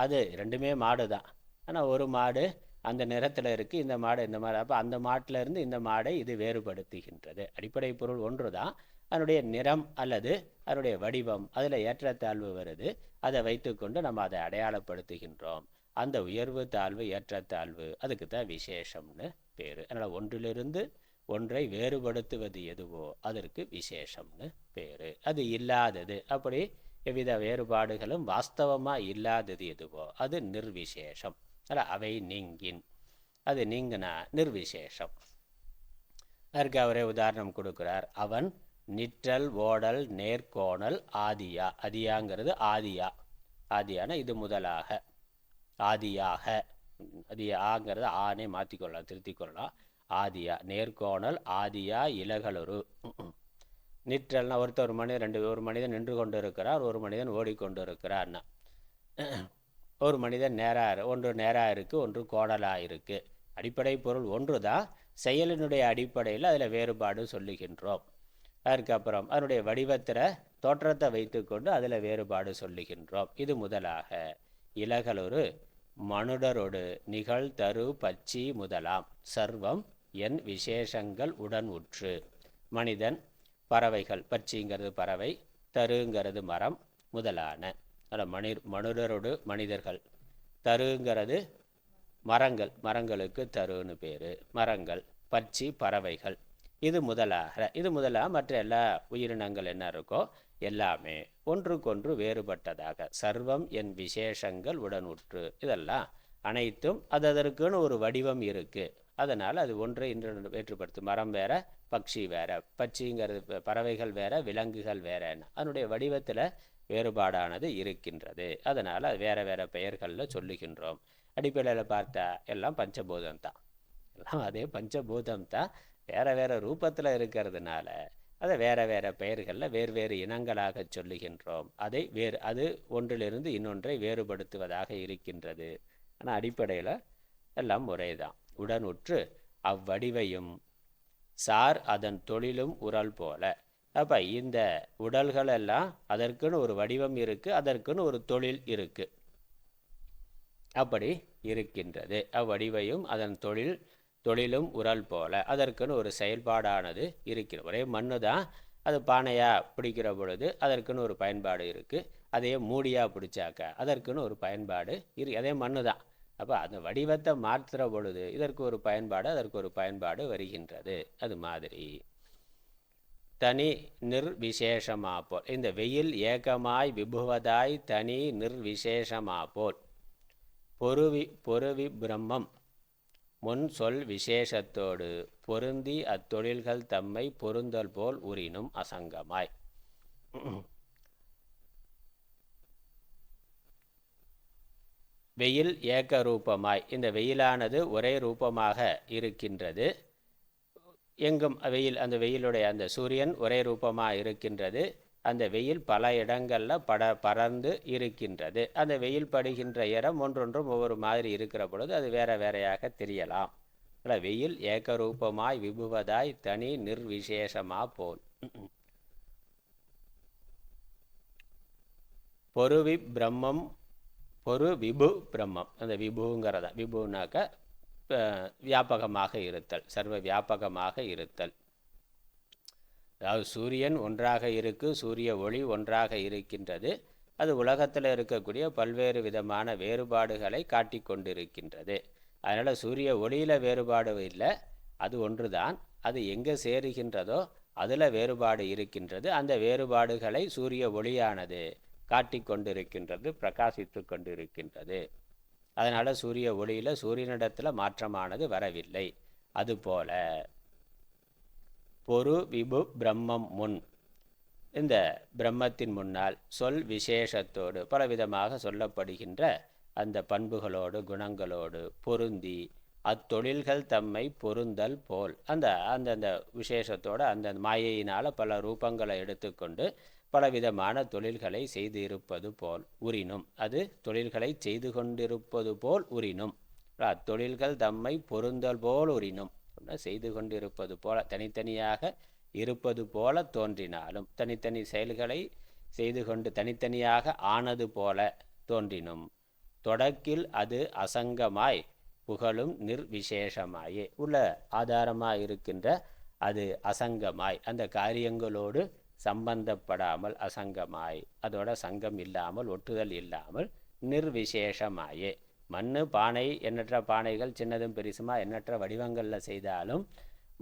[SPEAKER 1] அது ரெண்டுமே மாடு தான். ஆனால் ஒரு மாடு அந்த நிறத்தில் இருக்குது, இந்த மாடு இந்த மாதிரி. அப்போ அந்த மாட்டிலேருந்து இந்த மாடை இது வேறுபடுத்துகின்றது. அடிப்படை பொருள் ஒன்று தான். அதனுடைய நிறம் அல்லது அதனுடைய வடிவம் அதில் ஏற்றத்தாழ்வு வருது. அதை வைத்துக்கொண்டு நம்ம அதை அடையாளப்படுத்துகின்றோம். அந்த உயர்வு தாழ்வு ஏற்றத்தாழ்வு அதுக்கு தான் விசேஷம்னு பேர். அதனால் ஒன்றிலிருந்து ஒன்றை வேறுபடுத்துவது எதுவோ அதற்கு விசேஷம்னு பேர். அது இல்லாதது, அப்படி எவ்வித வேறுபாடுகளும் வாஸ்தவமாக இல்லாதது எதுவோ அது நிர்விசேஷம். அதில் அவை நீங்கின், அது நீங்கினா நிர்விசேஷம். அதற்கு அவரே உதாரணம் கொடுக்குறார். அவன் நிற்றல் ஓடல் நேர்கோணல் ஆதியா. அதியாங்கிறது ஆதியா. ஆதியான இது முதலாக, ஆதியாக. ஆங்கிறத ஆனே மாற்றிக்கொள்ளலாம், திருத்திக்கொள்ளலாம். ஆதியா நேர்கோணல் ஆதியா இலகலுரு. நிற்றல்னா ஒரு மனிதன் ஒரு மனிதன் நின்று கொண்டு இருக்கிறார், ஒரு மனிதன் ஓடிக்கொண்டு இருக்கிறார்னா. ஒரு மனிதன் ஒன்று நேராக இருக்குது, ஒன்று கோணலாக இருக்குது. அடிப்படை பொருள் ஒன்று தான். செயலினுடைய அடிப்படையில் அதில் வேறுபாடு சொல்லுகின்றோம். அதுக்கப்புறம் அதனுடைய வடிவத்தில் தோற்றத்தை வைத்துக்கொண்டு அதில் வேறுபாடு சொல்லுகின்றோம். இது முதலாக. இலகலொரு மனுடரொடு நிகழ் தரு பச்சி முதலாம் சர்வம் என் விசேஷங்கள் உடன் உற்று. மனிதன், பறவைகள், பச்சிங்கிறது பறவை, தருங்கிறது மரம் முதலான. அதில் மனுடரோடு மனிதர்கள், தருங்கிறது மரங்கள், மரங்களுக்கு தருன்னு பேர். மரங்கள், பச்சி பறவைகள், இது முதலாக மற்ற எல்லா உயிரினங்கள் என்ன இருக்கோ எல்லாமே ஒன்றுக்கொன்று வேறுபட்டதாக. சர்வம் என் விசேஷங்கள் உடன் உற்று. இதெல்லாம் அனைத்தும் அதற்குன்னு ஒரு வடிவம் இருக்குது. அதனால் அது ஒன்றை இன்று வேற்றுப்படுத்து. மரம் வேற, பட்சி வேற. பட்சிங்கிறது பறவைகள் வேற, விலங்குகள் வேறன்னு அதனுடைய வடிவத்தில் வேறுபாடானது இருக்கின்றது. அதனால் அது வேறு வேறு பெயர்களில் சொல்லுகின்றோம். அடிப்படையில் பார்த்தா எல்லாம் பஞ்சபூதம் தான். எல்லாம் அதே பஞ்சபூதம் தான். வேறு வேறு ரூபத்தில் இருக்கிறதுனால அதை வேறு வேறு பெயர்களில் வேறு இனங்களாக சொல்லுகின்றோம். அது ஒன்றிலிருந்து இன்னொன்றை வேறுபடுத்துவதாக இருக்கின்றது. ஆனால் அடிப்படையில் எல்லாம் முறை தான். உடனுற்று அவ்வடிவையும் சார் அதன் தொழிலும் உரல் போல. அப்போ இந்த உடல்கள் எல்லாம் அதற்குன்னு ஒரு வடிவம் இருக்குது, அதற்குன்னு ஒரு தொழில் இருக்குது. அப்படி இருக்கின்றது. அவ்வடிவையும் அதன் தொழிலும் உரல் போல. அதற்குன்னு ஒரு செயல்பாடானது இருக்கிறது. ஒரே மண்ணு தான். அது பானையாக பிடிக்கிற பொழுது அதற்குன்னு ஒரு பயன்பாடு இருக்குது. அதே மூடியாக பிடிச்சாக்கா அதற்குன்னு ஒரு பயன்பாடு அதே மண்ணு தான். அப்போ அந்த வடிவத்தை மாற்றுற பொழுது இதற்கு ஒரு பயன்பாடு, அதற்கு ஒரு பயன்பாடு வருகின்றது. அது மாதிரி தனி நிர்விசேஷமாப்போல். இந்த வெயில் ஏகமாய் விபுவதாய் தனி நிர்விசேஷமாப்போல் பொருவி பிரம்மம் முன் சொல் விசேஷத்தோடு பொருந்தி அத்தொழில்கள் தம்மை பொருந்தல் போல் உரினும் அசங்கமாய். வெயில் ஏக ரூபமாய். இந்த வெயிலானது ஒரே ரூபமாக இருக்கின்றது. எங்கும் அந்த வெயிலுடைய அந்த சூரியன் ஒரே ரூபமாக இருக்கின்றது. அந்த வெயில் பல இடங்களில் பறந்து இருக்கின்றது. அந்த வெயில் படுகின்ற இடம் ஒன்றொன்றும் ஒவ்வொரு மாதிரி இருக்கிற பொழுது அது வேறையாக தெரியலாம். வெயில் ஏகரூபமாய் விபுவதாய் தனி நிர்விசேஷமா போல் பொரு விபு பிரம்மம். அந்த விபுங்கிறதா, விபுனாக்க வியாபகமாக இருத்தல், சர்வ வியாபகமாக இருத்தல். அதாவது சூரியன் ஒன்றாக இருக்கு, சூரிய ஒளி ஒன்றாக இருக்கின்றது. அது உலகத்தில் இருக்கக்கூடிய பல்வேறு விதமான வேறுபாடுகளை காட்டி கொண்டிருக்கின்றது. அதனால் சூரிய ஒளியில் வேறுபாடு இல்லை, அது ஒன்று தான். அது எங்கே சேருகின்றதோ அதில் வேறுபாடு இருக்கின்றது. அந்த வேறுபாடுகளை சூரிய ஒளியானது காட்டி கொண்டிருக்கின்றது, பிரகாசித்து கொண்டிருக்கின்றது. அதனால் சூரிய ஒளியில் சூரியனிடத்தில் மாற்றமானது வரவில்லை. அதுபோல பொரு விபு பிரம்மம் முன், இந்த பிரம்மத்தின் முன்னால் சொல் விசேஷத்தோடு பலவிதமாக சொல்லப்படுகின்ற அந்த பண்புகளோடு குணங்களோடு பொருந்தி அத்தொழில்கள் தம்மை பொருந்தல் போல், அந்தந்த விசேஷத்தோடு அந்த மாயையினால் பல ரூபங்களை எடுத்துக்கொண்டு பலவிதமான தொழில்களை செய்து இருப்பது போல் உரினும், அது தொழில்களை செய்து கொண்டிருப்பது போல் உரினும். அத்தொழில்கள் தம்மை பொருந்தல் போல் உரினும், செய்து கொண்டிருப்பது போல தனித்தனியாக இருப்பது போல தோன்றினாலும், தனித்தனி செயல்களை செய்து கொண்டு தனித்தனியாக ஆனது போல தோன்றினும், தொடக்கில் அது அசங்கமாய் புகழும் நிர்விசேஷமாயே, உள்ள ஆதாரமாய் இருக்கின்ற அது அசங்கமாய், அந்த காரியங்களோடு சம்பந்தப்படாமல் அசங்கமாய், அதோட சங்கம் இல்லாமல் ஒட்டுதல் இல்லாமல் நிர்விசேஷமாயே. மண் பானை, எண்ணற்ற பானைகள் சின்னதும் பெருசுமா எண்ணற்ற வடிவங்களில் செய்தாலும்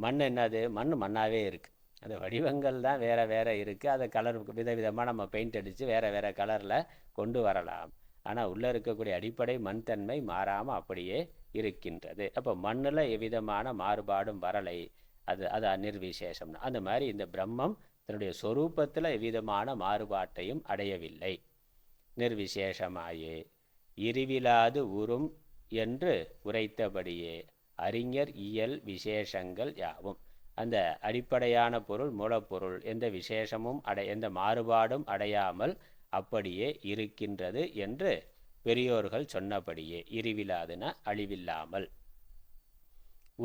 [SPEAKER 1] மண் என்னது, மண் மண்ணாகவே இருக்குது. அந்த வடிவங்கள் தான் வேறு வேறு இருக்குது. அதை கலர் விதவிதமாக நம்ம பெயிண்ட் அடித்து வேறு வேறு கலரில் கொண்டு வரலாம். ஆனால் உள்ளே இருக்கக்கூடிய அடிப்படை மண் தன்மை மாறாமல் அப்படியே இருக்கின்றது. அப்போ மண்ணில் எவ்விதமான மாறுபாடும் வரலை, அது நிர்விசேஷம்னா. அந்த மாதிரி இந்த பிரம்மம் தன்னுடைய சொரூபத்தில் எவ்விதமான மாறுபாட்டையும் அடையவில்லை, நிர்விசேஷமாயே இருவிலாது உறும் என்று உரைத்தபடியே அறிஞர் இயல் விசேஷங்கள் யாவும், அந்த அடிப்படையான பொருள் மூலப்பொருள் எந்த விசேஷமும் எந்த மாறுபாடும் அடையாமல் அப்படியே இருக்கின்றது என்று பெரியோர்கள் சொன்னபடியே, இருவிலாதுனா அழிவில்லாமல்,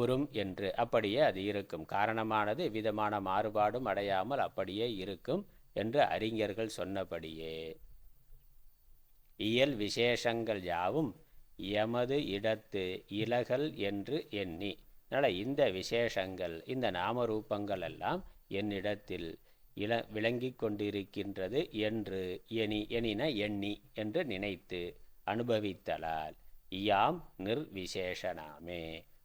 [SPEAKER 1] உறும் என்று அப்படியே அது இருக்கும், காரணமானது எவ்விதமான மாறுபாடும் அடையாமல் அப்படியே இருக்கும் என்று அறிஞர்கள் சொன்னபடியே இயல் விசேஷங்கள் யாவும் எமது இடத்து இலகல் என்று எண்ணி. அதனால் இந்த விசேஷங்கள், இந்த நாமரூபங்கள் எல்லாம் என்னிடத்தில் விளங்கி கொண்டிருக்கின்றது என்று எண்ணி என்று நினைத்து அனுபவித்தலால் இயாம் நிர்விசேஷனாமே,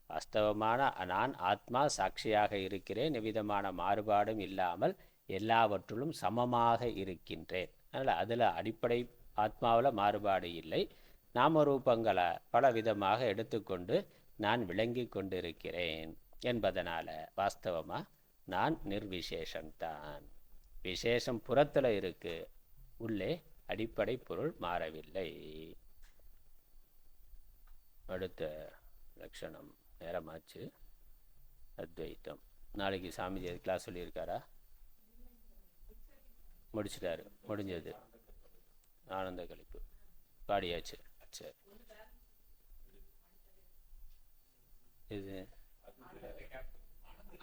[SPEAKER 1] வாஸ்தவமான நான் ஆத்மா சாட்சியாக இருக்கிறேன், எவ்விதமான மாறுபாடும் இல்லாமல் எல்லாவற்றிலும் சமமாக இருக்கின்றேன். அதனால் அதில் அடிப்படை ஆத்மாவில் மாறுபாடு இல்லை, நாமரூபங்களை பல விதமாக எடுத்துக்கொண்டு நான் விளங்கி கொண்டிருக்கிறேன் என்பதனால் வாஸ்தவமாக நான் நிர்விசேஷம்தான். விசேஷம் புறத்தில் இருக்கு, உள்ளே அடிப்படை பொருள் மாறவில்லை. அடுத்த லட்சணம் நேரமாச்சு. அத்வைத்தம். நாளைக்கு சாமிஜி கிளாஸ் சொல்லியிருக்காரா? முடிச்சிட்டாரு, முடிஞ்சது. ஆனந்த கழிப்பு பாடியாச்சு. சரி, இது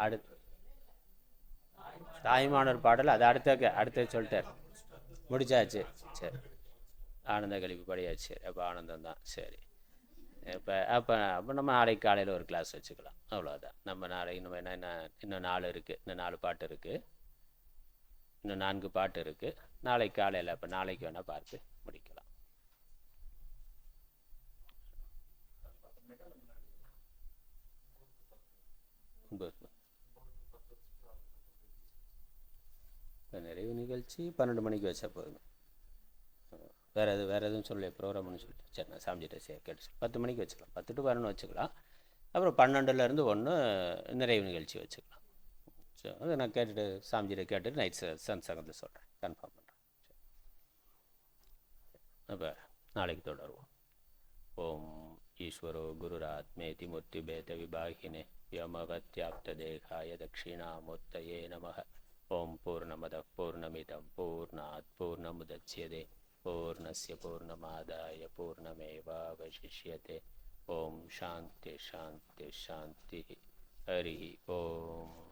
[SPEAKER 1] அடுத்து தாய்மானவர் பாடல், அது அடுத்த சொல்லிட்டார், முடிச்சாச்சு. சரி, ஆனந்த கழிப்பு பாடியாச்சு. அப்போ ஆனந்தம் தான். சரி, அப்போ நம்ம நாளைக்கு காலையில் ஒரு கிளாஸ் வச்சுக்கலாம், அவ்வளோதான். நம்ம நாளைக்கு நம்ம இன்னும் 4 இருக்குது, இன்னும் 4 பாட்டு இருக்குது, இன்னும் 4 பாட்டு இருக்குது. நாளைக்கு காலையில், அப்போ நாளைக்கு வேணால் பார்த்து முடிக்கலாம். நிறைவு நிகழ்ச்சி 12 மணிக்கு வச்சா போதுமே. வேறு எதுவும் சொல்லி ப்ரோக்ராம்னு சொல்லிட்டு, சரி நான் சாமிஜிட்ட கேட்டு 10 மணிக்கு வச்சுக்கலாம், 10 to 11 வச்சுக்கலாம். அப்புறம் 12லேருந்து 1 நிறைவு நிகழ்ச்சி வச்சுக்கலாம். ஸோ அதை நான் கேட்டுட்டு சாமிஜிட்ட கேட்டுட்டு நைட் சங்கத்தில் சொல்கிறேன், கன்ஃபார்ம் பண்ணுறேன். அப்போ நாளைக்கு தொடருவோம். ஓம் ஈஸ்வரோ குருராத்மேதி மூர்த்திபேத விபாகினே வ்யோமவத்யாப்ததேகாய தட்சிணாமூர்த்தயே நமः. ஓம் பூர்ணமத பூர்ணமிதம் பூர்ணாத் பூர்ணமுதச்யதே பூர்ணஸ்ய பூர்ணமாதாய பூர்ணமேவாவசிஷ்யதே. ஓம் சாந்தி சாந்தி சாந்தி. ஹரி ஓம்.